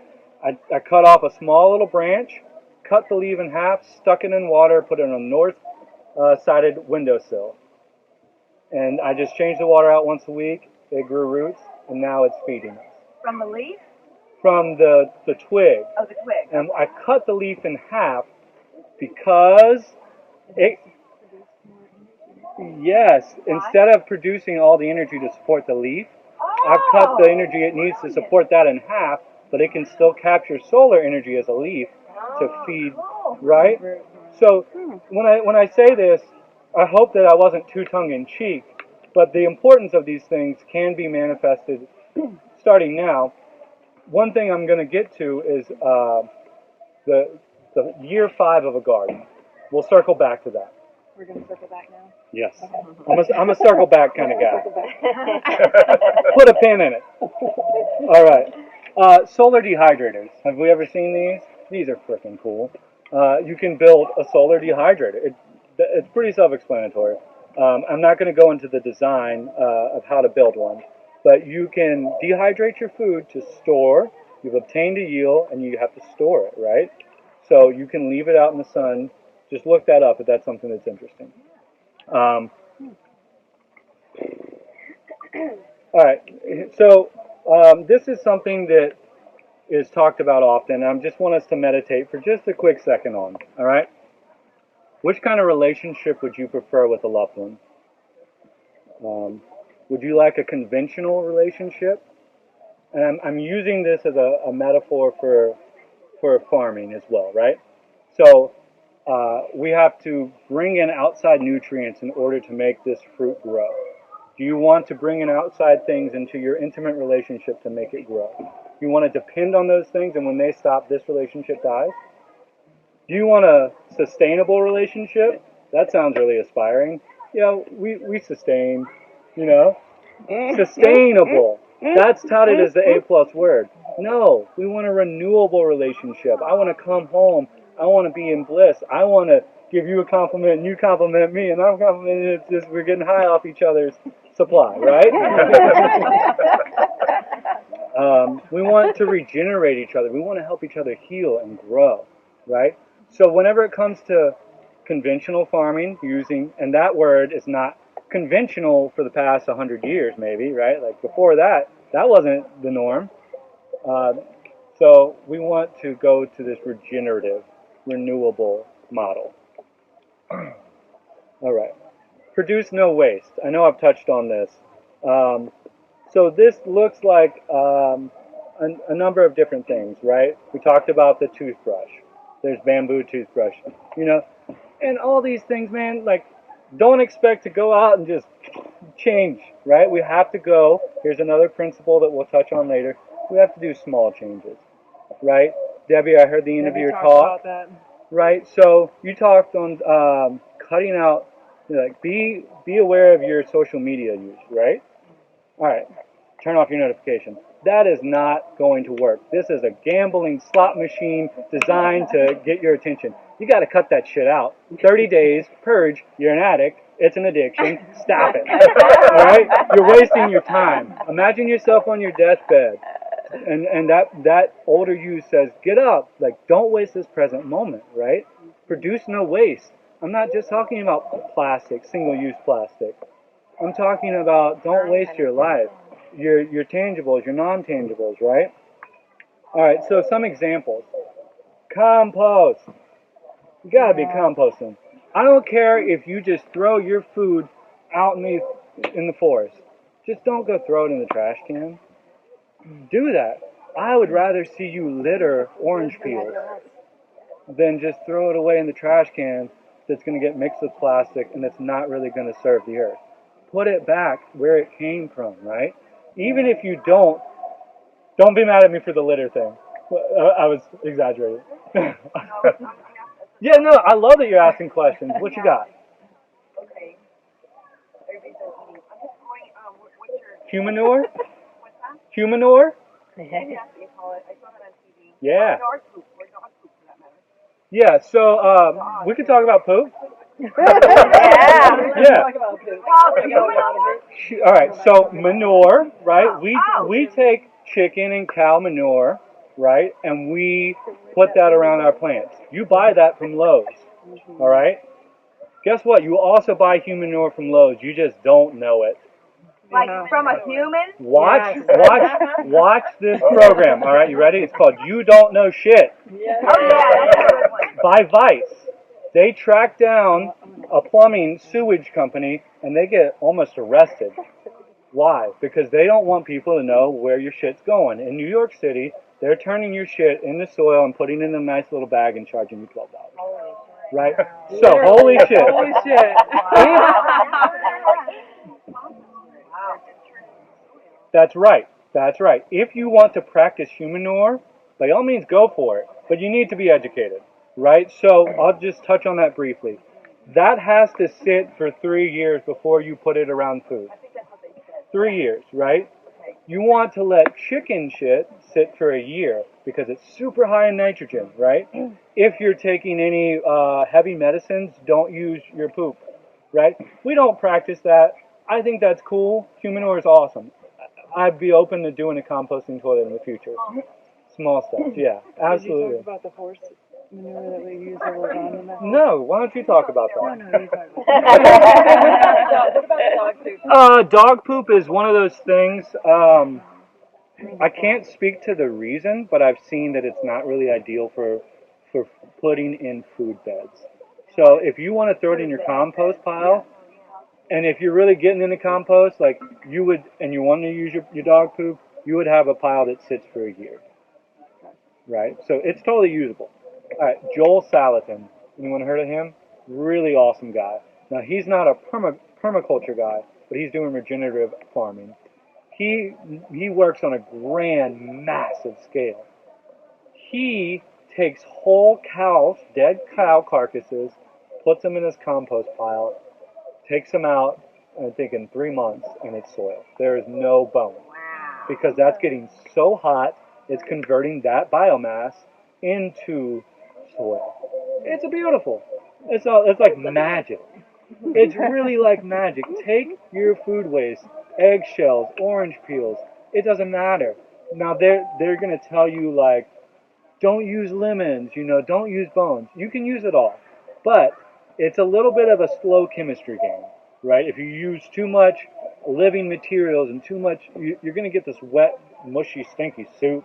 I cut off a small little branch, cut the leaf in half, stuck it in water, put it on a north-sided windowsill. And I just changed the water out once a week. It grew roots, and now it's feeding us. From the leaf? From the twig. Oh, the twig. And I cut the leaf in half because it, yes, instead of producing all the energy to support the leaf, I've cut the energy it needs to support that in half, but it can still capture solar energy as a leaf to feed, right? So when I say this, I hope that I wasn't too tongue-in-cheek, but the importance of these things can be manifested starting now. One thing I'm going to get to is the year 5 of a garden. We'll circle back to that. We're going to circle back now. Yes. I'm a circle back kind of guy. Put a pin in it. All right. Solar dehydrators. Have we ever seen these? These are freaking cool. You can build a solar dehydrator. It's pretty self-explanatory. I'm not going to go into the design of how to build one, but you can dehydrate your food to store. You've obtained a yield, and you have to store it, right? So you can leave it out in the sun. Just look that up if that's something that's interesting. All right. So this is something that is talked about often. I just want us to meditate for just a quick second on. All right. Which kind of relationship would you prefer with a loved one? Would you like a conventional relationship? And I'm using this as a metaphor for farming as well, right? So we have to bring in outside nutrients in order to make this fruit grow. Do you want to bring in outside things into your intimate relationship to make it grow? You want to depend on those things, and when they stop, this relationship dies? Do you want a sustainable relationship? That sounds really aspiring. Yeah, we sustain, you know. Sustainable. That's touted as the A+ word. No, we want a renewable relationship. I want to come home. I want to be in bliss. I want to give you a compliment and you compliment me and I'm complimenting. It's just we're getting high off each other's supply, right? We want to regenerate each other. We want to help each other heal and grow, right? So whenever it comes to conventional farming, and that word is not conventional for the past 100 years maybe, right? Like before that wasn't the norm. So we want to go to this regenerative, renewable model. All right. Produce no waste. I know I've touched on this. So this looks like a number of different things, right? We talked about the toothbrush. There's bamboo toothbrush, you know, and all these things, man, like, don't expect to go out and just change, right? We have to go. Here's another principle that we'll touch on later. We have to do small changes, right? Debbie, I heard the end of your talk, about that. right? So you talked on cutting out, like, be aware of your social media use, right? All right, turn off your notifications. That is not going to work. This is a gambling slot machine designed to get your attention. You got to cut that shit out. 30 days, purge, you're an addict, it's an addiction, stop it. All right? You're wasting your time. Imagine yourself on your deathbed, and that older you says, get up. Like, don't waste this present moment, right? Produce no waste. I'm not just talking about plastic, single-use plastic. I'm talking about don't waste your life. Your tangibles, your non-tangibles, right? All right, so some examples. Compost. You gotta be composting. I don't care if you just throw your food out in the forest. Just don't go throw it in the trash can. Do that. I would rather see you litter orange peels than just throw it away in the trash can that's going to get mixed with plastic and it's not really going to serve the earth. Put it back where it came from, right? Even if you don't be mad at me for the litter thing. I was exaggerating. Yeah, no, I love that you're asking questions. What you got? Okay. Everybody's done eating. I'm just going, what's your Humanure? Humanure? Yeah, you call it. I saw that on TV. Yeah. Dog poop, or dog poop for that matter. Yeah, so we could talk about poop. Yeah. Yeah. Talk about poop. All right, so manure, right? We take chicken and cow manure, right? And we put that around our plants. You buy that from Lowe's, all right? Guess what? You also buy human manure from Lowe's. You just don't know it. Like from a human? Watch this program, all right? You ready? It's called You Don't Know Shit. Oh yeah, that's a good one. By Vice. They track down a plumbing sewage company and they get almost arrested. Why? Because they don't want people to know where your shit's going. In New York City, they're turning your shit in the soil and putting it in a nice little bag and charging you $12. Right? So, holy shit. Holy shit. That's right. That's right. If you want to practice human manure, by all means go for it. But you need to be educated. Right? So, I'll just touch on that briefly. That has to sit for 3 years before you put it around food. 3 years, right? You want to let chicken shit sit for a year because it's super high in nitrogen, right? If you're taking any heavy medicines, don't use your poop, right? We don't practice that. I think that's cool. Human manure is awesome. I'd be open to doing a composting toilet in the future. Small stuff, yeah, absolutely. Did you talk about the horse manure that we use over on in the house? No, why don't you talk about that? No, you talk about that. What about the dog poop? Dog poop is one of those things. I can't speak to the reason, but I've seen that it's not really ideal for putting in food beds. So if you want to throw it in your compost pile, and if you're really getting into compost, like you would, and you want to use your dog poop, you would have a pile that sits for a year. Right? So it's totally usable. All right, Joel Salatin. Anyone heard of him? Really awesome guy. Now he's not a permaculture guy, but he's doing regenerative farming. He works on a grand, massive scale. He takes whole cows, dead cow carcasses, puts them in his compost pile, takes them out, I think in 3 months, and it's soil. There is no bone. Because that's getting so hot, it's converting that biomass into soil. It's beautiful. It's like magic. It's really like magic. Take your food waste, eggshells, orange peels. It doesn't matter. Now they're gonna tell you like, don't use lemons. Don't use bones. You can use it all, but it's a little bit of a slow chemistry game, right? If you use too much living materials and too much, you're gonna get this wet, mushy, stinky soup.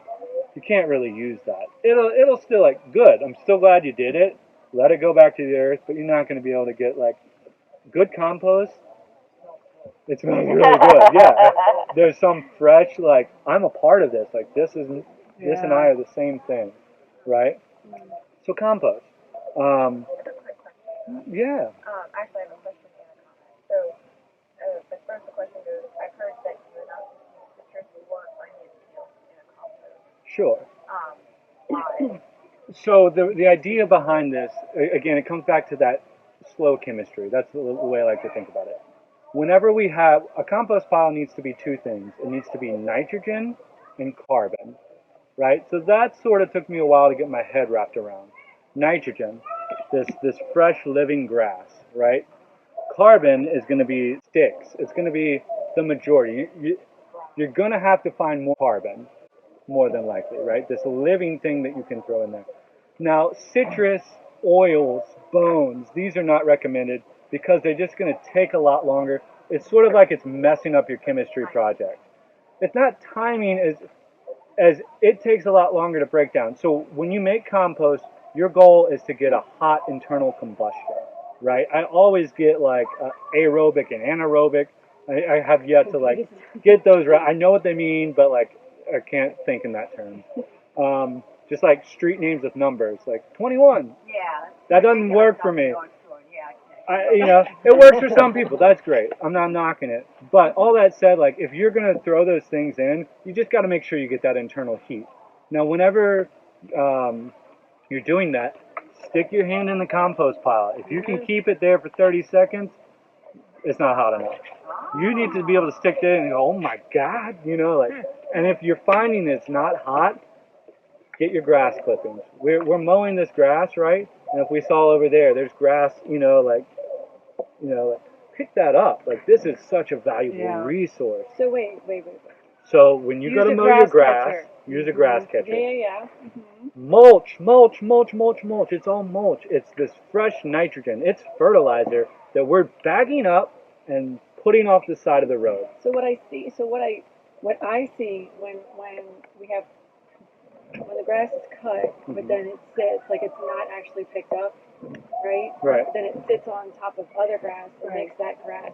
You can't really use that. It'll still like good. I'm still glad you did it. Let it go back to the earth, but you're not gonna be able to get like good compost. It smells really good. Yeah. There's some fresh, like, I'm a part of this. Like, this and I are the same thing, right? So compost. Yeah. Actually, I have a question and a comment. So, as far as the question goes, I've heard that you're not supposed to citrus or onion peels in a compost. Sure. Why? So the idea behind this, again, it comes back to that slow chemistry. That's the way I like to think about it. Whenever we have a compost pile, needs to be two things. It needs to be nitrogen and carbon, right? So that sort of took me a while to get my head wrapped around. Nitrogen, this fresh living grass, right? Carbon is going to be sticks. It's going to be the majority. You're going to have to find more carbon, more than likely, right? This living thing that you can throw in there. Now, citrus, oils, bones, these are not recommended because they're just going to take a lot longer. It's sort of like it's messing up your chemistry project. It's not timing as it takes a lot longer to break down. So when you make compost, your goal is to get a hot internal combustion, right? I always get like aerobic and anaerobic. I have yet to like get those right. I know what they mean, but like I can't think in that term. Just like street names with numbers, like 21. Yeah. That doesn't work for me. It works for some people. That's great. I'm not knocking it. But all that said, like if you're gonna throw those things in, you just got to make sure you get that internal heat. Now, whenever you're doing that, stick your hand in the compost pile. If you can keep it there for 30 seconds, it's not hot enough. You need to be able to stick it in and go, oh my God, you know, like, and if you're finding it's not hot, get your grass clippings. We're mowing this grass, right? And if we saw over there, there's grass, like, pick that up. Like, this is such a valuable resource. So wait. So when you go to mow your grass, use a grass catcher. Yeah. Mulch. It's all mulch. It's this fresh nitrogen. It's fertilizer that we're bagging up and putting off the side of the road. So what I see when when the grass is cut, but then it sits, like it's not actually picked up, right? Right. Then it sits on top of other grass and makes that grass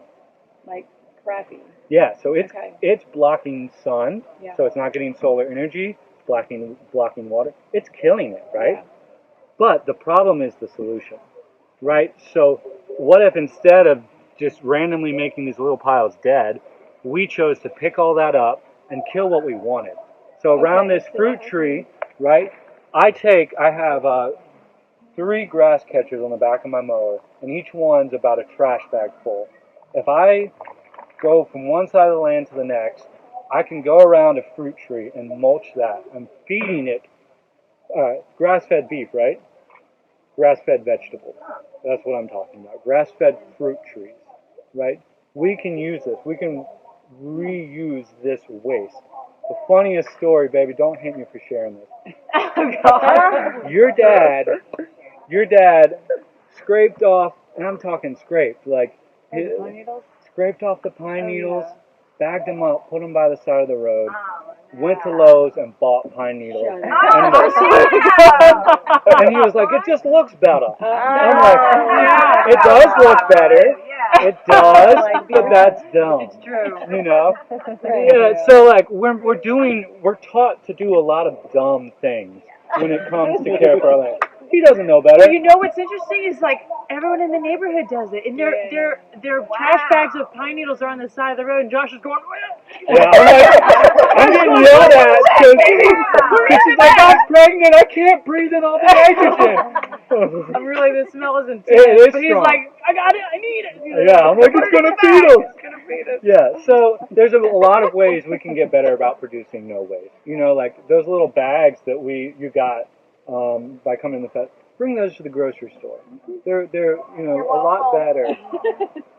like crappy. Yeah, so it's blocking sun, Yeah. so it's not getting solar energy, it's blocking water. It's killing it, right? Yeah. But the problem is the solution, right? So what if instead of just randomly making these little piles dead, we chose to pick all that up and kill what we wanted? So around this fruit tree, right, I have 3 grass catchers on the back of my mower, and each one's about a trash bag full. If I go from one side of the land to the next, I can go around a fruit tree and mulch that. I'm feeding it grass-fed beef, right? Grass-fed vegetables. That's what I'm talking about. Grass-fed fruit trees, right? We can use this. We can reuse this waste. The funniest story, baby, don't hate me for sharing this. Oh God. Your dad scraped off, and I'm talking scraped, like scraped off the pine needles, bagged them up, put them by the side of the road, went to Lowe's and bought pine needles. And he was like, it just looks better. I'm like, it does look better. It does, but that's dumb. It's true. You know? Yeah, so like we're taught to do a lot of dumb things when it comes to care for our land. He doesn't know better. But you know what's interesting is like everyone in the neighborhood does it, and their trash bags of pine needles are on the side of the road, and Josh is going. Yeah, I'm getting yelled at because she's like, I'm pregnant, I can't breathe in all the nitrogen. I'm really, the smell is intense. It is but he's strong. like, I got it, I need it. Yeah, I'm like, it's gonna feed us. It's gonna feed us. Yeah, so there's a lot of ways we can get better about producing no waste. You know, like those little bags that you got by coming to the fest. Bring those to the grocery store. They're a lot better.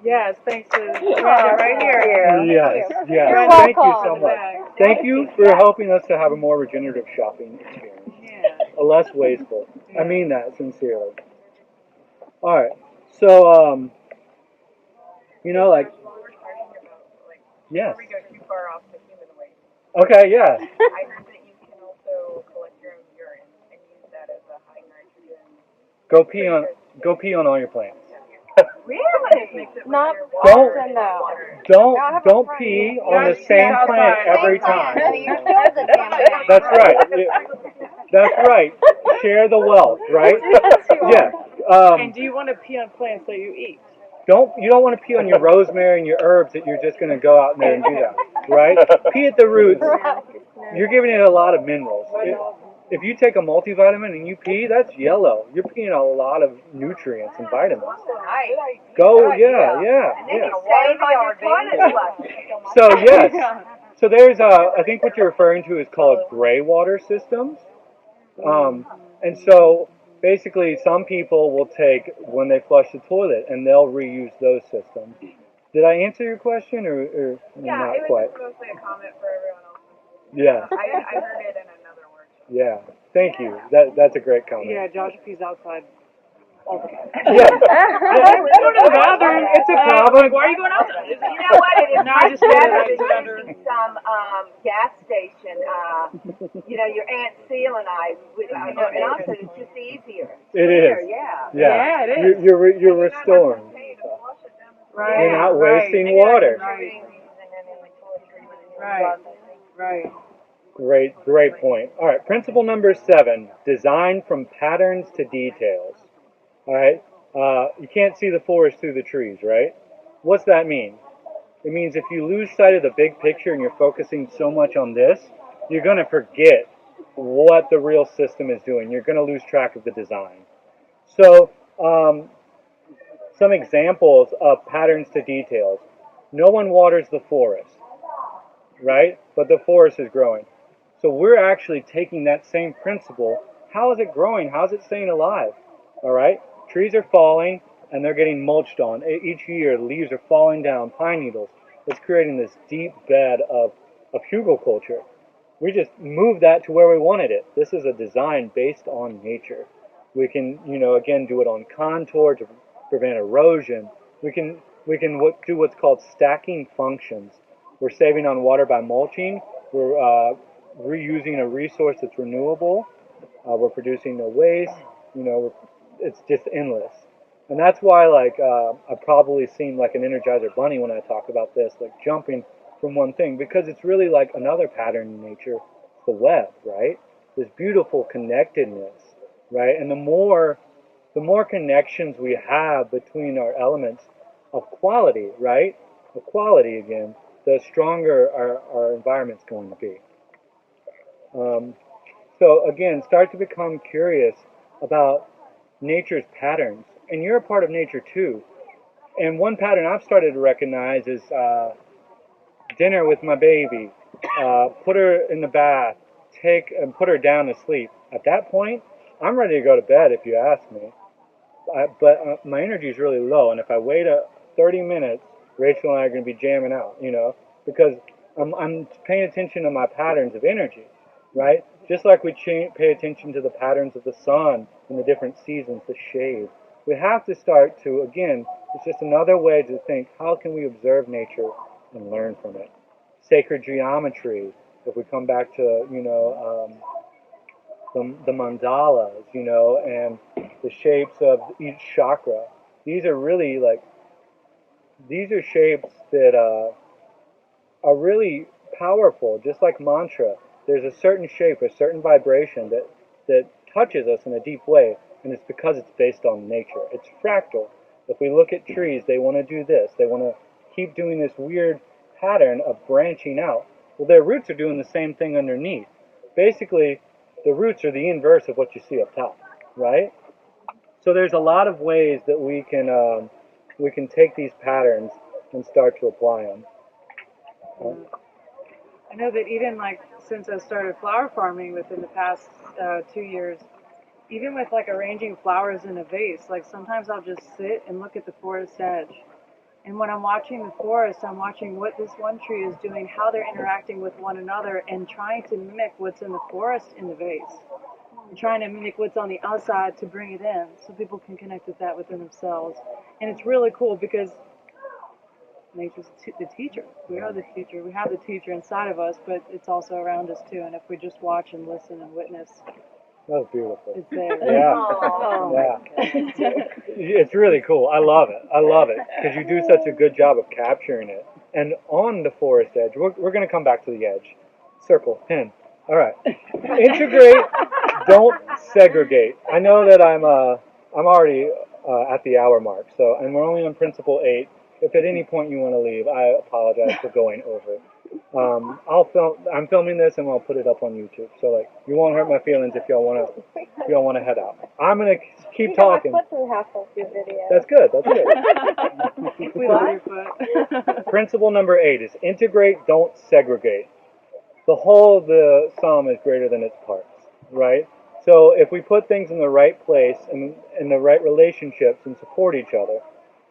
Yes, thanks to Brenda right here. Yes. You're Thank you welcome. so much. Thank you for helping us to have a more regenerative shopping experience. Yeah. A less wasteful. I mean that sincerely. All right. So like yes. Before we go too far off the human waste, Okay. Yeah. I heard that you can also collect your own urine and use that as a high nitrogen. Go pee on all your plants. Really? Not Don't often though. don't pee on the same plant every time. That's right. That's right. Share the wealth, right? Yeah. And do you want to pee on plants that you eat? You don't want to pee on your rosemary and your herbs that you're just going to go out there and do that, right? Pee at the roots. You're giving it a lot of minerals. If you take a multivitamin and you pee, that's yellow. You're peeing a lot of nutrients and vitamins. Go, yeah. So yes. So there's I think what you're referring to is called gray water systems. And so basically some people will take when they flush the toilet and they'll reuse those systems. Did I answer your question or not quite? It was mostly a comment for everyone else. Yeah. I heard it in another word. Yeah. Thank you. That's a great comment. Yeah, Josh pees outside all the time. Yeah. I go to the bathroom. It's a problem. Why are you going outside? You know what? It is No, I much just go to better the than bathroom. using some gas station. Your Aunt Seal and I. And also, it's just easier. It is. Yeah. Yeah. it is. You're restoring. Right. You're not wasting water. Right. Great point. All right, principle number 7, design from patterns to details. All right, you can't see the forest through the trees, right? What's that mean? It means if you lose sight of the big picture and you're focusing so much on this, you're going to forget what the real system is doing. You're going to lose track of the design. So some examples of patterns to details. No one waters the forest, right? But the forest is growing. So we're actually taking that same principle. How is it growing? How is it staying alive? All right? Trees are falling and they're getting mulched on. Each year, leaves are falling down, pine needles. It's creating this deep bed of hugelculture. We just moved that to where we wanted it. This is a design based on nature. We can, again, do it on contour to prevent erosion. We can do what's called stacking functions. We're saving on water by mulching. We're reusing a resource that's renewable. We're producing no waste. It's just endless. And that's why, I probably seem like an Energizer Bunny when I talk about this, like jumping from one thing, because it's really like another pattern in nature, the web, right? This beautiful connectedness, right? And the more connections we have between our elements of quality, right? Of quality again, the stronger our environment's going to be. So again, start to become curious about nature's patterns. And you're a part of nature too. And one pattern I've started to recognize is dinner with my baby, put her in the bath, and put her down to sleep. At that point, I'm ready to go to bed if you ask me. But my energy is really low, and if I wait 30 minutes, Rachel and I are going to be jamming out, because I'm paying attention to my patterns of energy, right? Just like we pay attention to the patterns of the sun in the different seasons, the shade. We have to start to, again, it's just another way to think, how can we observe nature and learn from it? Sacred geometry, if we come back to, the mandalas, and the shapes of each chakra. These are really these are shapes that are really powerful, just like mantra. There's a certain shape, a certain vibration that touches us in a deep way, and it's because it's based on nature. It's fractal. If we look at trees, they want to do this. They want to keep doing this weird pattern of branching out. Well, their roots are doing the same thing underneath. Basically, the roots are the inverse of what you see up top, right? So there's a lot of ways that we can take these patterns and start to apply them. I know that even since I started flower farming within the past 2 years, even with arranging flowers in a vase, sometimes I'll just sit and look at the forest edge. And when I'm watching the forest, I'm watching what this one tree is doing, how they're interacting with one another, and trying to mimic what's in the forest in the vase. And trying to mimic what's on the outside to bring it in so people can connect with that within themselves. And it's really cool because nature's the teacher. We are the teacher. We have the teacher inside of us, but it's also around us too. And if we just watch and listen and witness, that was beautiful. It's there. Yeah. Oh Yeah. It's really cool. I love it because you do such a good job of capturing it. And on the forest edge, we're going to come back to the edge. Circle, pin. All right. Integrate, don't segregate. I know that I'm already at the hour mark, and we're only on principle 8. If at any point you want to leave, I apologize for going over. I'm filming this and I'll put it up on YouTube. So you won't hurt my feelings if y'all want to head out. I'm gonna keep talking. I put through half of your video. That's good. Principle number 8 is integrate, don't segregate. The whole of the sum is greater than its parts, right? So if we put things in the right place and in the right relationships and support each other,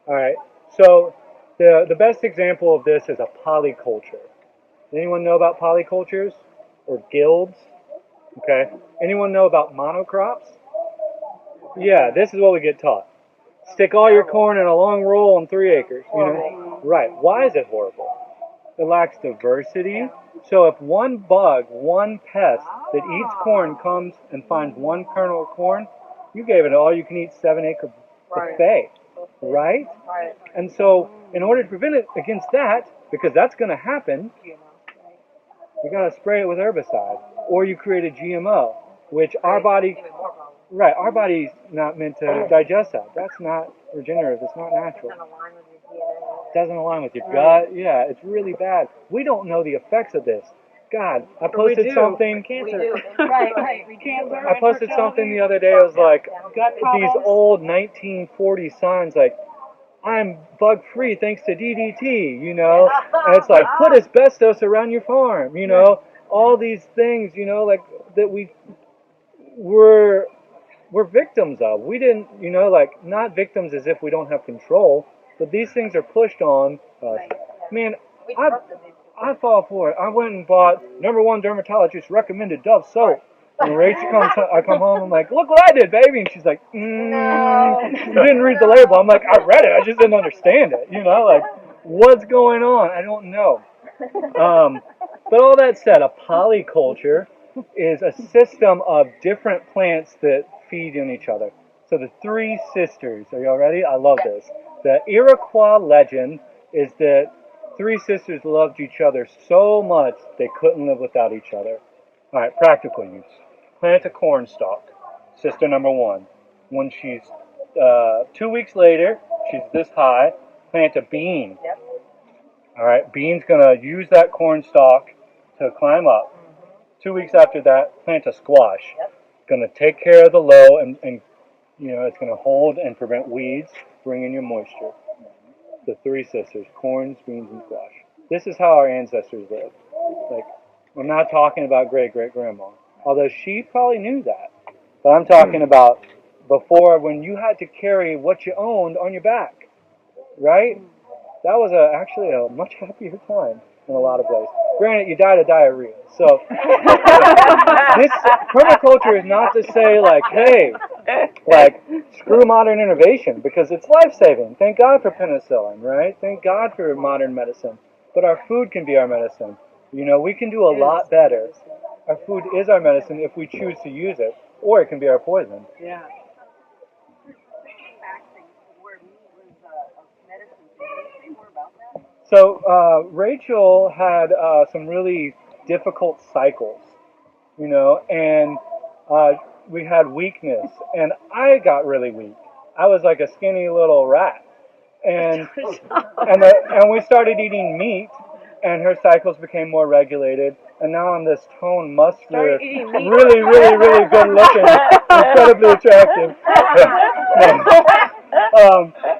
all right. So the best example of this is a polyculture. Anyone know about polycultures or guilds? Okay. Anyone know about monocrops? Yeah, this is what we get taught. Stick all your corn in a long row on 3 acres. Right. Why is it horrible? It lacks diversity. So if one bug, one pest that eats corn comes and finds one kernel of corn, you gave it an all-you-can-eat 7-acre buffet. Right? And so in order to prevent it against that, because that's going to happen, you got to spray it with herbicide, or you create a GMO, which our body's not meant to digest that. That's not regenerative. It's not natural. Doesn't align with your gut. Yeah, it's really bad. We don't know the effects of this. God, I posted something. Cancer. Right. I posted something the other day. It was like these old 1940 signs, I'm bug free thanks to DDT, you know, and it's like put asbestos around your farm, you know, all these things, you know, like that we're victims of. We didn't, you know, like not victims as if we don't have control, but these things are pushed on us. Man, I fall for it. I went and bought #1 dermatologist recommended Dove soap. And Rachel I come home, I'm like, look what I did, baby. And she's like, you didn't read the label. I'm like, I read it. I just didn't understand it. You know, like, what's going on? I don't know. But all that said, a polyculture is a system of different plants that feed on each other. So the three sisters, are y'all ready? I love this. The Iroquois legend is that three sisters loved each other so much they couldn't live without each other. All right, practical use. Plant a corn stalk, sister #1. When she's 2 weeks later, she's this high, plant a bean. All right, bean's going to use that corn stalk to climb up. 2 weeks after that, plant a squash. Going to take care of the low and you know, it's going to hold and prevent weeds, bring in your moisture. The three sisters, corns, beans, and squash. This is how our ancestors lived. Like, I'm not talking about great-great-grandma, although she probably knew that. But I'm talking about before, when you had to carry what you owned on your back, right? That was actually a much happier time in a lot of ways. Granted, you died of diarrhea. So this permaculture is not to say like, hey, like screw modern innovation, because it's life-saving. Thank God for penicillin, right? Thank God for modern medicine. But our food can be our medicine. You know, we can do a lot better. Our food is our medicine if we choose to use it, or it can be our poison. Yeah. So Rachel had some really difficult cycles, you know, and we had weakness, and I got really weak. I was like a skinny little rat, and we started eating meat, and her cycles became more regulated, and now I'm this toned, muscular, really, really, really good looking, incredibly attractive.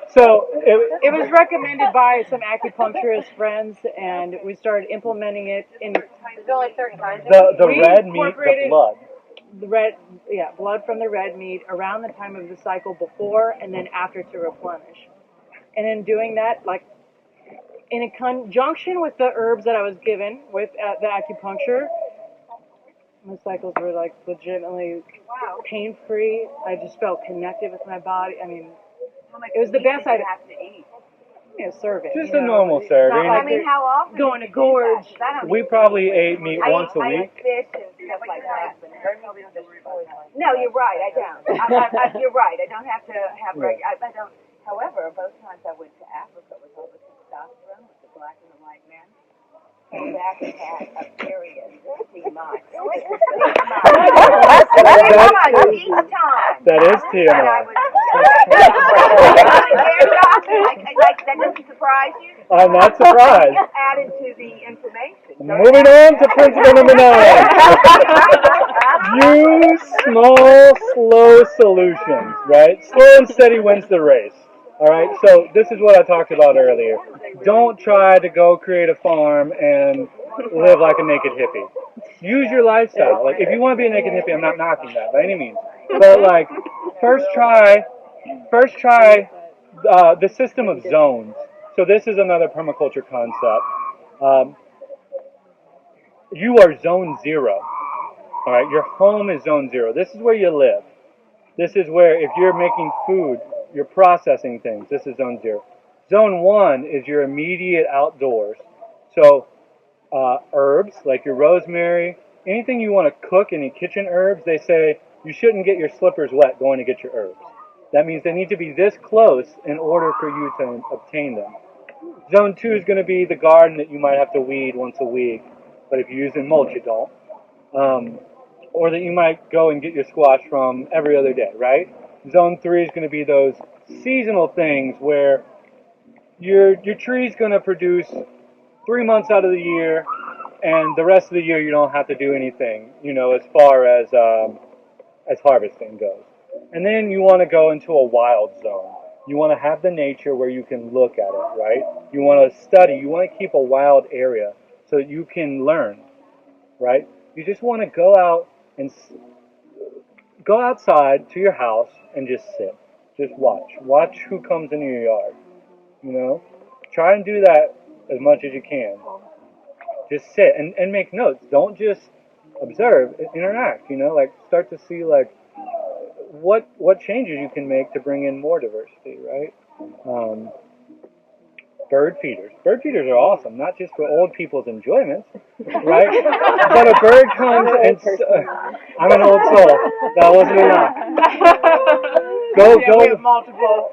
So it was recommended by some acupuncturist friends, and we started implementing it in There's only certain kinds of the red meat, the blood. the red, blood from the red meat around the time of the cycle before and then after to replenish. And in doing that, like in conjunction with the herbs that I was given with the acupuncture, my cycles were like legitimately pain-free. I just felt connected with my body. I mean, it was the best I'd have to eat. Serving. Just a normal serving. I mean, how often? Going to gorge. We probably ate meat once a week. I eat fish and stuff like that. No, you're right. I don't. You're right. I don't have to have regular. I don't. However, both times I went to Africa with all the testosterone with the black and the white men, came back and had a period. TMI. That is TMI. That doesn't surprise you? I'm not surprised. Added to the information. Moving on to principle #9. Use small, slow solutions, right? Slow and steady wins the race. All right, so this is what I talked about earlier. Don't try to go create a farm and live like a naked hippie. Use your lifestyle. Like, if you want to be a naked hippie, I'm not knocking that by any means. But like, first try the system of zones. So this is another permaculture concept. You are zone 0. All right, your home is zone 0. This is where you live. This is where, if you're making food, you're processing things. This is zone 0. Zone 1 is your immediate outdoors. So herbs, like your rosemary, anything you want to cook, any kitchen herbs, they say you shouldn't get your slippers wet going to get your herbs. That means they need to be this close in order for you to obtain them. Zone 2 is going to be the garden that you might have to weed once a week, but if you're using mulch, you don't. Or that you might go and get your squash from every other day, right? Zone 3 is going to be those seasonal things where your tree's going to produce 3 months out of the year, and the rest of the year you don't have to do anything, you know, as far as harvesting goes. And then you want to go into a wild zone. You want to have the nature where you can look at it, right? You want to study. You want to keep a wild area so that you can learn, right? You just want to go out and go outside to your house and just sit. Just watch. Watch who comes into your yard, you know? Try and do that as much as you can. Just sit and make notes. Don't just observe, interact, like start to see like what changes you can make to bring in more diversity, right? Bird feeders. Bird feeders are awesome, not just for old people's enjoyment, right? But a bird comes and I'm an old soul. That wasn't enough. We have multiple.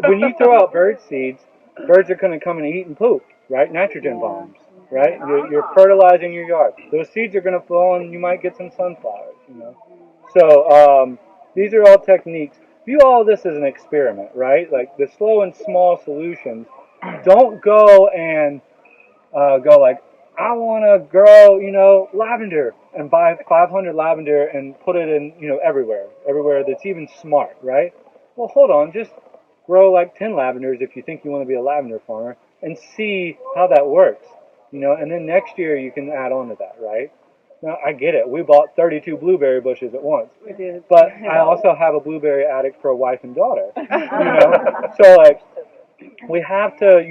When you throw out bird seeds, birds are going to come and eat and poop, right? Nitrogen bombs, right? You're fertilizing your yard. Those seeds are going to fall, and you might get some sunflowers, So these are all techniques. View all this as an experiment, right? Like the slow and small solutions. Don't go and go like, I want to grow, lavender and buy 500 lavender and put it in, everywhere that's even smart, right? Well, hold on, just grow like 10 lavenders if you think you want to be a lavender farmer and see how that works, and then next year you can add on to that, right? Now, I get it. We bought 32 blueberry bushes at once. We did. But I also have a blueberry attic for a wife and daughter, So, like, we have to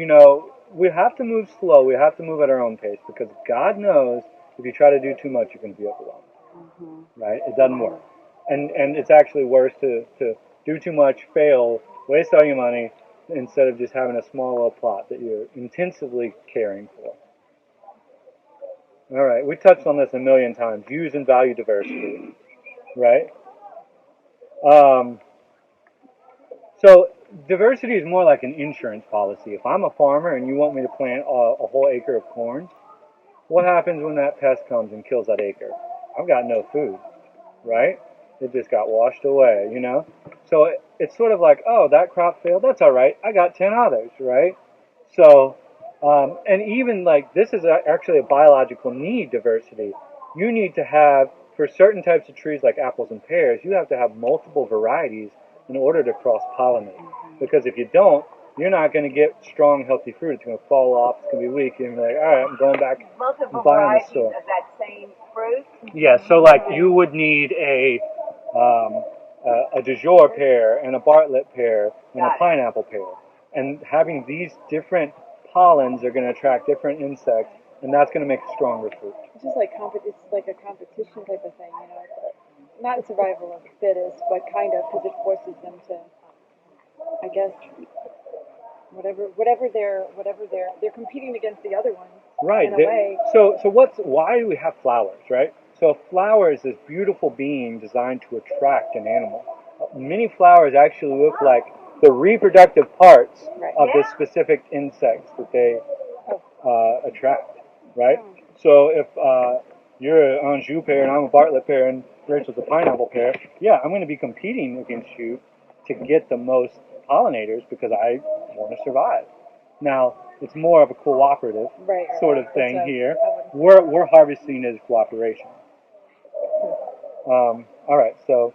move slow. We have to move at our own pace because God knows if you try to do too much, you can be overwhelmed, right? It doesn't work. And it's actually worse to do too much, fail, waste all your money, instead of just having a small little plot that you're intensively caring for. All right, we touched on this a million times. Use and value diversity, right? So diversity is more like an insurance policy. If I'm a farmer and you want me to plant a whole acre of corn, what happens when that pest comes and kills that acre? I've got no food, right? It just got washed away, So it's sort of like, oh, that crop failed. That's all right. I got 10 others, right? So, and even like this is actually a biological need, diversity. You need to have, for certain types of trees like apples and pears, you have to have multiple varieties in order to cross-pollinate. Because if you don't, you're not going to get strong, healthy fruit. It's going to fall off. It's going to be weak. You're going to be like, all right, I'm going back Multiple and buying the varieties store. of that same fruit? Yeah, so like you would need a du jour pear and a Bartlett pear and a pineapple pear. And having these different pollens are going to attract different insects, and that's going to make a stronger fruit. It's just like it's like a competition type of thing, Not survival of the fittest, but kind of, because it forces them to, I guess, whatever they're competing against the other ones. Right. In a way. So why do we have flowers, right? So a flower is this beautiful being designed to attract an animal. Many flowers actually look like the reproductive parts of the specific insects that they attract, right? So if you're an Anjou pear and I'm a Bartlett pear and Rachel's a pineapple pear, I'm going to be competing against you to get the most pollinators because I want to survive. Now, it's more of a cooperative sort of thing here. We're harvesting as cooperation. All right, so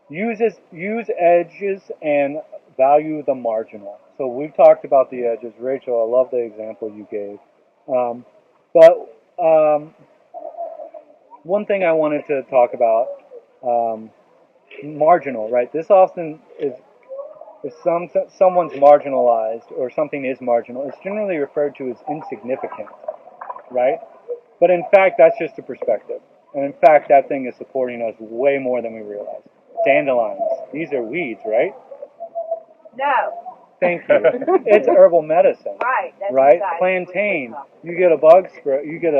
use edges and value the marginal. So we've talked about the edges. Rachel, I love the example you gave. One thing I wanted to talk about, marginal, right? This often is, if someone's marginalized or something is marginal, it's generally referred to as insignificant, right? But in fact, that's just a perspective. And in fact, that thing is supporting us way more than we realize. Dandelions, these are weeds, right? No. Thank you. It's herbal medicine. Right. That's right? Plantain, you get a bug spray, you get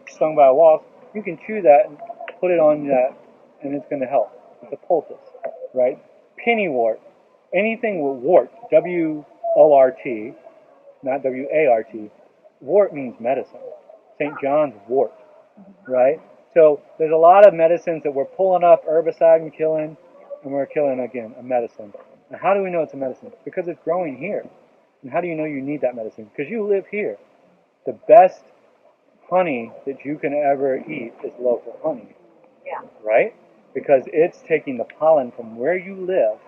stung by a wasp, you can chew that and put it on that, and it's going to help. It's a poultice, right? Pennywort, anything with wart, W-O-R-T, not W-A-R-T. Wart means medicine. St. John's wort, right? So there's a lot of medicines that we're pulling up herbicide and killing, and we're killing, again, a medicine. And how do we know it's a medicine? Because it's growing here. And how do you know you need that medicine? Because you live here. The best honey that you can ever eat is local honey. Yeah. Right? Because it's taking the pollen from where you live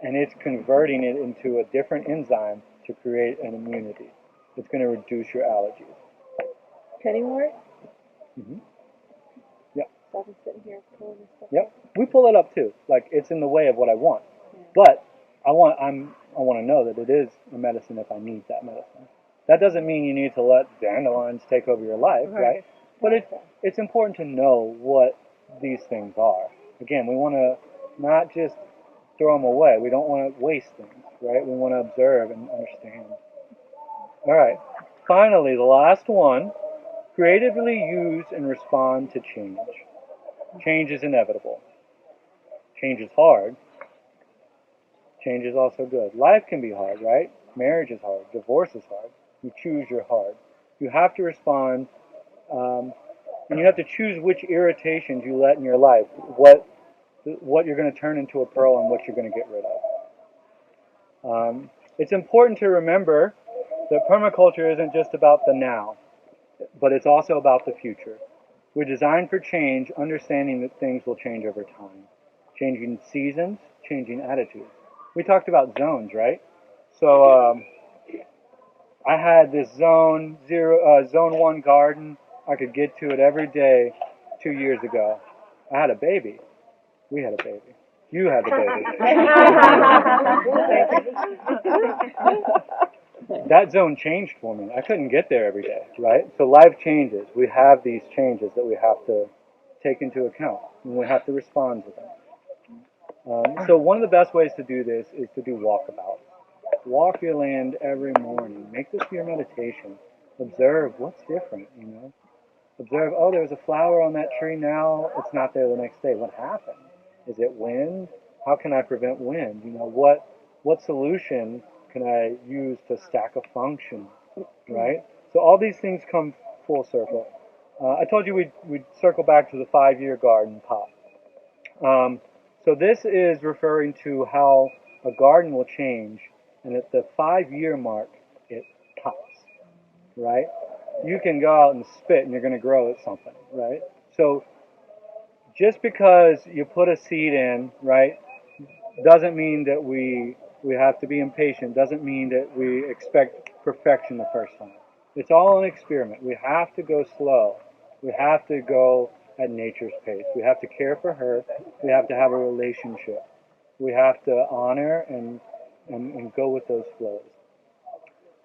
and it's converting it into a different enzyme to create an immunity. It's going to reduce your allergies. Pennywort? Mm-hmm. Yep. So I've been sitting here pulling this stuff. Yep. We pull it up too. Like it's in the way of what I want. Yeah. But I want to know that it is a medicine if I need that medicine. That doesn't mean you need to let dandelions take over your life, right? But it's important to know what these things are. Again, we want to not just throw them away. We don't want to waste things, right? We want to observe and understand. All right. Finally, the last one. Creatively use and respond to change. Change is inevitable. Change is hard. Change is also good. Life can be hard, right? Marriage is hard. Divorce is hard. You choose your hard. You have to respond, and you have to choose which irritations you let in your life, what you're going to turn into a pearl and what you're going to get rid of. It's important to remember that permaculture isn't just about the now, but it's also about the future. We're designed for change, understanding that things will change over time. Changing seasons, changing attitudes. We talked about zones, right? So I had this zone 1 garden. I could get to it every day 2 years ago. I had a baby. We had a baby. You had a baby. That zone changed for me. I couldn't get there every day, right? So life changes. We have these changes that we have to take into account, and we have to respond to them. So one of the best ways to do this is to do walkabouts. Walk your land every morning. Make this your meditation. Observe what's different, you know. Observe, oh, there's a flower on that tree now. It's not there the next day. What happened? Is it wind? How can I prevent wind? You know, what solution can I use to stack a function, right? So all these things come full circle. I told you we'd circle back to the 5-year garden pop. So this is referring to how a garden will change, and at the 5-year mark, it pops, right? You can go out and spit, and you're going to grow at something, right? So just because you put a seed in, right, doesn't mean that we have to be impatient, doesn't mean that we expect perfection the first time. It's all an experiment. We have to go slow. We have to go at nature's pace. We have to care for her. We have to have a relationship. We have to honor and go with those flows.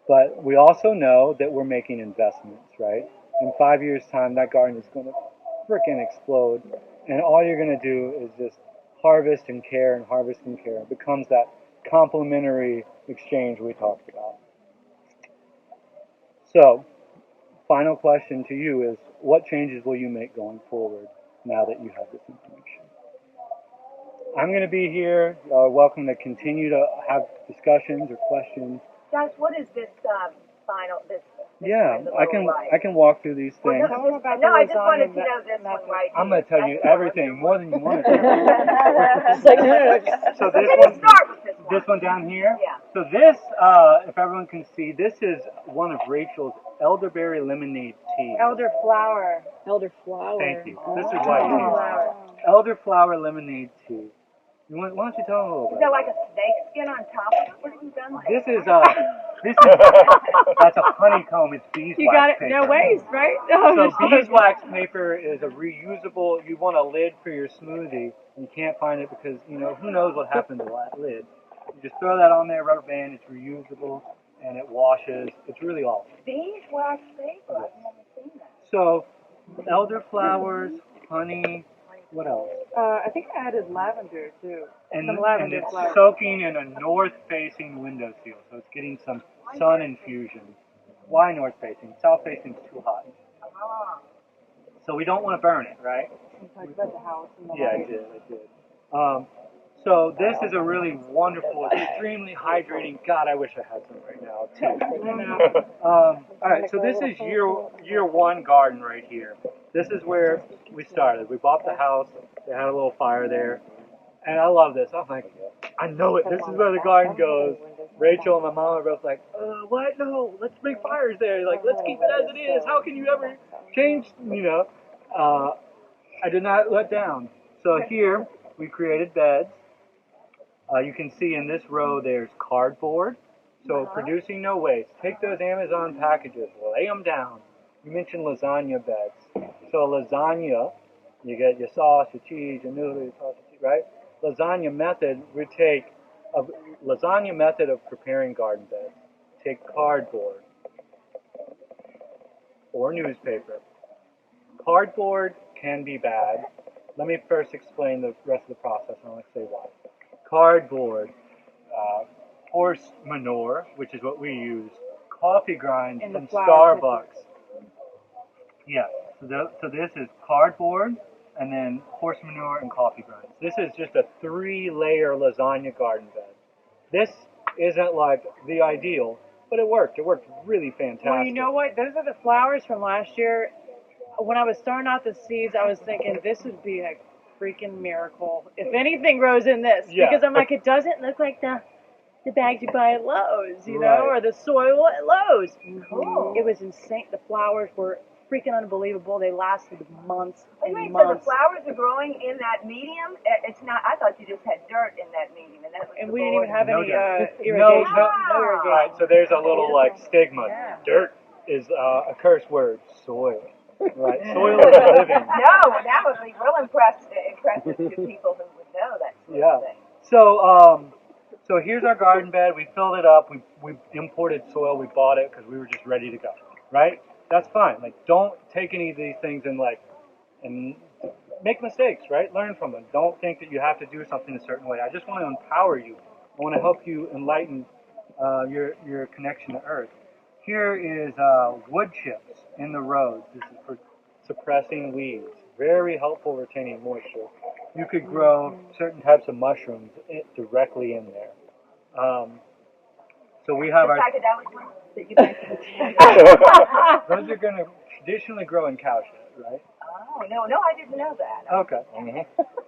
But we also know that we're making investments, right? In 5 years' time, that garden is going to frickin' explode. And all you're going to do is just harvest and care and harvest and care. It becomes that complementary exchange we talked about. So, final question to you is, what changes will you make going forward now that you have this information? I'm going to be here. Welcome to continue to have discussions or questions. Josh, what is this this Yeah, I can walk through these things. No, I just wanted to know this one right here. I'm going to tell you everything, more than you want to know. So this one down here. Yeah. So this, if everyone can see, this is one of Rachel's elderberry lemonade tea. Elderflower. Elderflower. Thank you. This is why you need it. Elderflower lemonade tea. Why don't you tell them a little bit? Is there like a snake skin on top of it? What have you done? This is that's a honeycomb. It's beeswax You got it. paper. No waste, right? So beeswax paper is a reusable. You want a lid for your smoothie. You can't find it because who knows what happened to that lid. You just throw that on there, rubber band. It's reusable and it washes. It's really awesome. Beeswax paper. I've never seen that. So elderflowers, honey. What else? I think I added lavender too. And lavender it's flowers. soaking in a north-facing windowsill, so it's getting some sun infusion. Why north-facing? South-facing is too hot. So we don't want to burn it, right? You talked about the house and the Yeah, I did. So this is a really wonderful, extremely hydrating. God, I wish I had some right now too. All right, so this is year 1 garden right here. This is where we started. We bought the house. They had a little fire there, and I love this. I'm like, I know it. This is where the garden goes. Rachel and my mom are both like, what? No, let's make fires there. Like, let's keep it as it is. How can you ever change? I did not let down. So here we created beds. You can see in this row there's cardboard, so producing no waste. Take those Amazon packages, lay them down. You mentioned lasagna beds. So lasagna, you get your sauce, your cheese, your noodle, your sauce, right? Lasagna method would take a lasagna method of preparing garden beds. Take cardboard or newspaper. Cardboard can be bad. Let me first explain the rest of the process, and I'll say why. Cardboard, horse manure, which is what we use, coffee grinds In the from flower Starbucks. Yeah, so this is cardboard, and then horse manure and coffee grinds. This is just a 3-layer lasagna garden bed. This isn't like the ideal, but it worked. It worked really fantastic. Well, you know what? Those are the flowers from last year. When I was starting out the seeds, I was thinking this would be a freaking miracle if anything grows in this. Yeah. Because I'm like, it doesn't look like the bags you buy at Lowe's, you know, Right. or the soil at Lowe's. Cool. It was insane. The flowers were freaking unbelievable. They lasted months and Wait, so the months. flowers are growing in that medium? It's not. I thought you just had dirt in that medium, and that was. And the we didn't even have No any dirt. irrigation. No Ah. irrigation. Right, so there's a little like stigma. Yeah. Dirt is a curse word. Soil. Right, soil is living. No, that would be real impressive to people who would know that sort Yeah. of thing. So here's our garden bed. We filled it up. We imported soil. We bought it because we were just ready to go. Right? That's fine. Like, don't take any of these things and make mistakes. Right? Learn from them. Don't think that you have to do something a certain way. I just want to empower you. I want to help you enlighten your connection to Earth. Here is wood chips in the roads. This is for suppressing weeds. Very helpful retaining moisture. You could grow certain types of mushrooms directly in there. So we have The our. psychedelic ones that you mentioned. Those are going to traditionally grow in cow shit, right? Oh no, I didn't know that. Okay.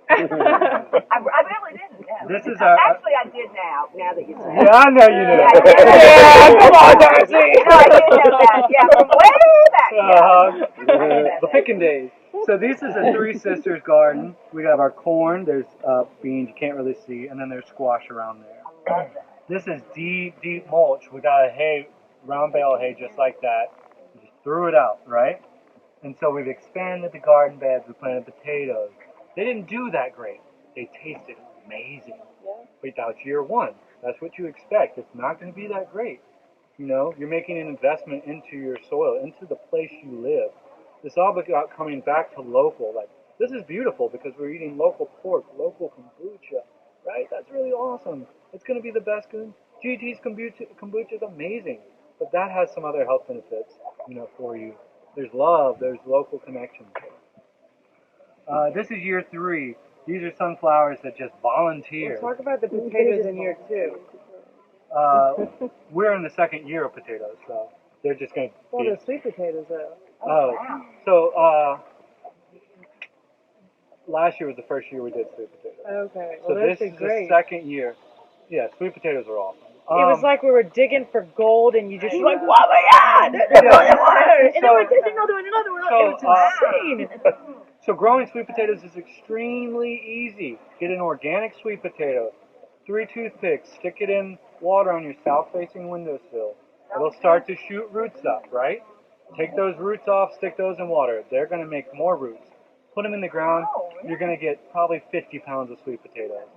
I really didn't know. This is Actually, I did now. Now that you say it. Yeah, I know you know. Yeah, come on, Darcy. No, I did know that. Yeah, from way back. Yeah. The picking days. So this is a Three Sisters garden. We have our corn. There's beans you can't really see, and then there's squash around there. I love that. This is deep mulch. We got a hay, round bale hay, just like that. We just threw it out, right? And so we've expanded the garden beds. We planted potatoes. They didn't do that great. They tasted amazing. But that's year one. That's what you expect. It's not going to be that great. You know, you're making an investment into your soil, into the place you live. It's all about coming back to local. Like, this is beautiful because we're eating local pork, local kombucha, right? That's really awesome. It's going to be the best. GT's kombucha is amazing, but that has some other health benefits, you know, for you. There's love. There's local connections. This is year 3. These are sunflowers that just volunteer. Talk about the potatoes in year 2. We're in the second year of potatoes, so they're just going to. Well, the sweet potatoes though. Oh, so last year was the first year we did sweet potatoes. Okay. So Well, this that's is great. the second year. Yeah, sweet potatoes are awesome. It was like we were digging for gold, and you just like, oh my God! There's another one! And then there's another one, another one. It was insane. So growing sweet potatoes is extremely easy. Get an organic sweet potato, 3 toothpicks, stick it in water on your south-facing windowsill. It'll start to shoot roots up, right? Take those roots off, stick those in water. They're going to make more roots. Put them in the ground. You're going to get probably 50 pounds of sweet potatoes.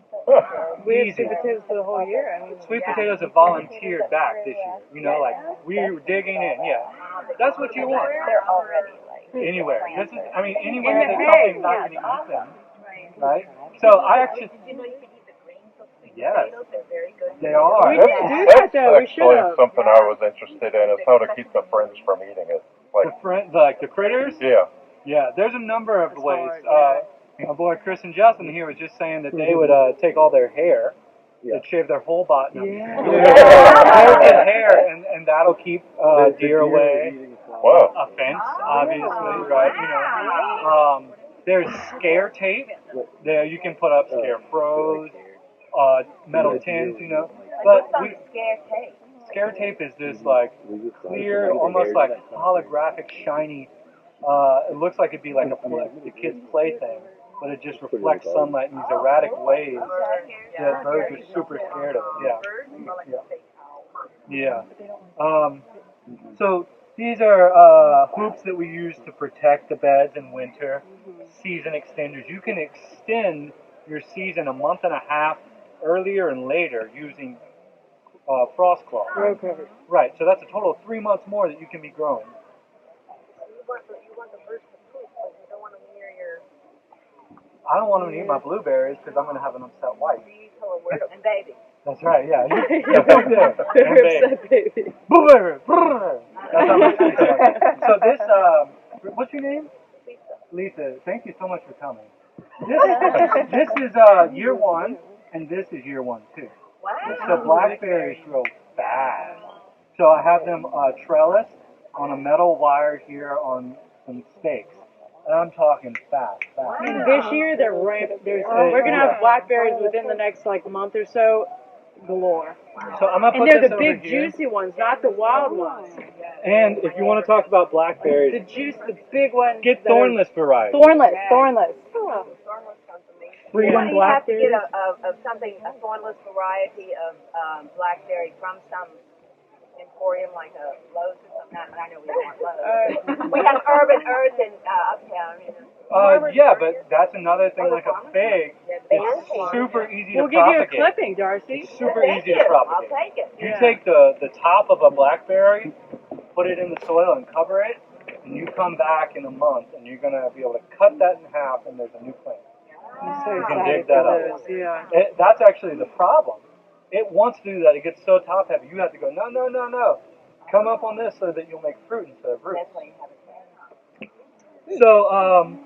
We had sweet potatoes for the whole year. I mean, Sweet potatoes have volunteered back this year. You know, like, we were digging in. Yeah. That's what you want. They're already like. Anywhere. This is, I mean, anywhere that something's not going to eat them. Right? So I actually. Did you know you can eat the greens of sweet Yes. potatoes? They're very good. They are. we didn't do that though. We should Actually, have. something I was interested in is how to keep the friends from eating it. Like, The critters? yeah. Yeah, there's a number of ways. hard, My boy Chris and Justin here was just saying that they would take all their hair, they'd shave their whole body, hair, and that'll keep deer away. Wow. A fence, obviously, right? You know, there's scare tape. There you can put up scarecrows, metal tins, you know. But What's on the scare tape? scare tape is this like clear, almost like holographic, shiny. It looks like it'd be like the kid's plaything. but it just reflects sunlight in these erratic ways that birds are super scared of. Yeah. So these are hoops that we use to protect the beds in winter. Season extenders. You can extend your season a month and a half earlier and later using frost cloth. Right. So that's a total of 3 months more that you can be growing. I don't want them to eat my blueberries because I'm going to have an upset wife. And baby. That's right, yeah. And baby. Blueberry. That's how much she's like. So this, what's your name? Lisa. Thank you so much for coming. This is year 1, and this is year 1 too. Wow. So blackberries grow fast. So I have them trellised on a metal wire here on some stakes. And I'm talking fast. And this year they're rampant. We're gonna have blackberries within the next like month or so, galore. So I'm gonna put And they're this the over big here. juicy ones, not the wild ones. And if you want to talk about blackberries, The big ones. get thornless variety. Thornless. Freedom You have to blackberries. get a thornless variety of blackberry from some emporium like a Lowe's or something. I know we don't want Lowe's. We have Urban Earth in Uptown. Yeah, but that's another thing. Like a fig, it's super easy We'll to give you a propagate. clipping, Darcy. It's super easy to I'll propagate. take it. You take the top of a blackberry, put it in the soil and cover it, and you come back in a month and you're gonna be able to cut that in half and there's a new plant. I'm so You can excited dig that for up. those. Yeah. That's actually the problem. It wants to do that. It gets so top heavy. You have to go, no. Come up on this so that you'll make fruit instead of roots. So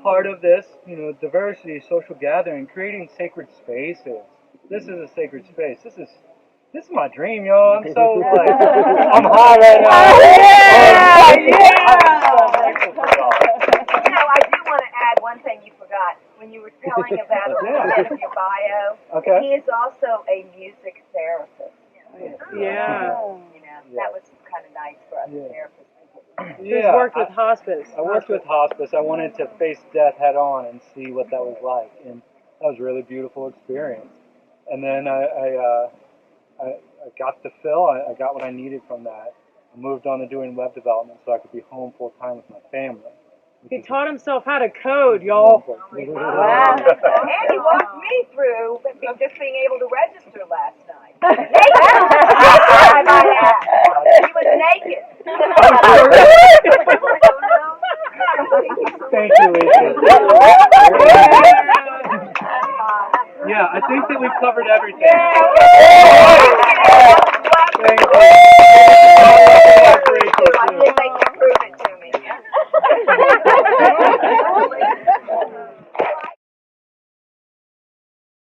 part of this, diversity, social gathering, creating sacred spaces. This is a sacred space. This is my dream, y'all. I'm so like, I'm high right now. I'm so grateful for y'all. I do want to add one thing you forgot. When you were telling about a little bit of your bio, Okay. he is also a music therapist. Yeah. That was kind of nice for us therapists. Who's worked with hospice? I worked with hospice. I wanted to face death head on and see what that was like, and that was a really beautiful experience. And then I got to fill. I got what I needed from that. I moved on to doing web development so I could be home full time with my family. He taught himself how to code, y'all. Wow. And he walked me through just being able to register last night. I might add. He was naked. Thank you, Lisa. Yeah, I think that we've covered everything. Thank you.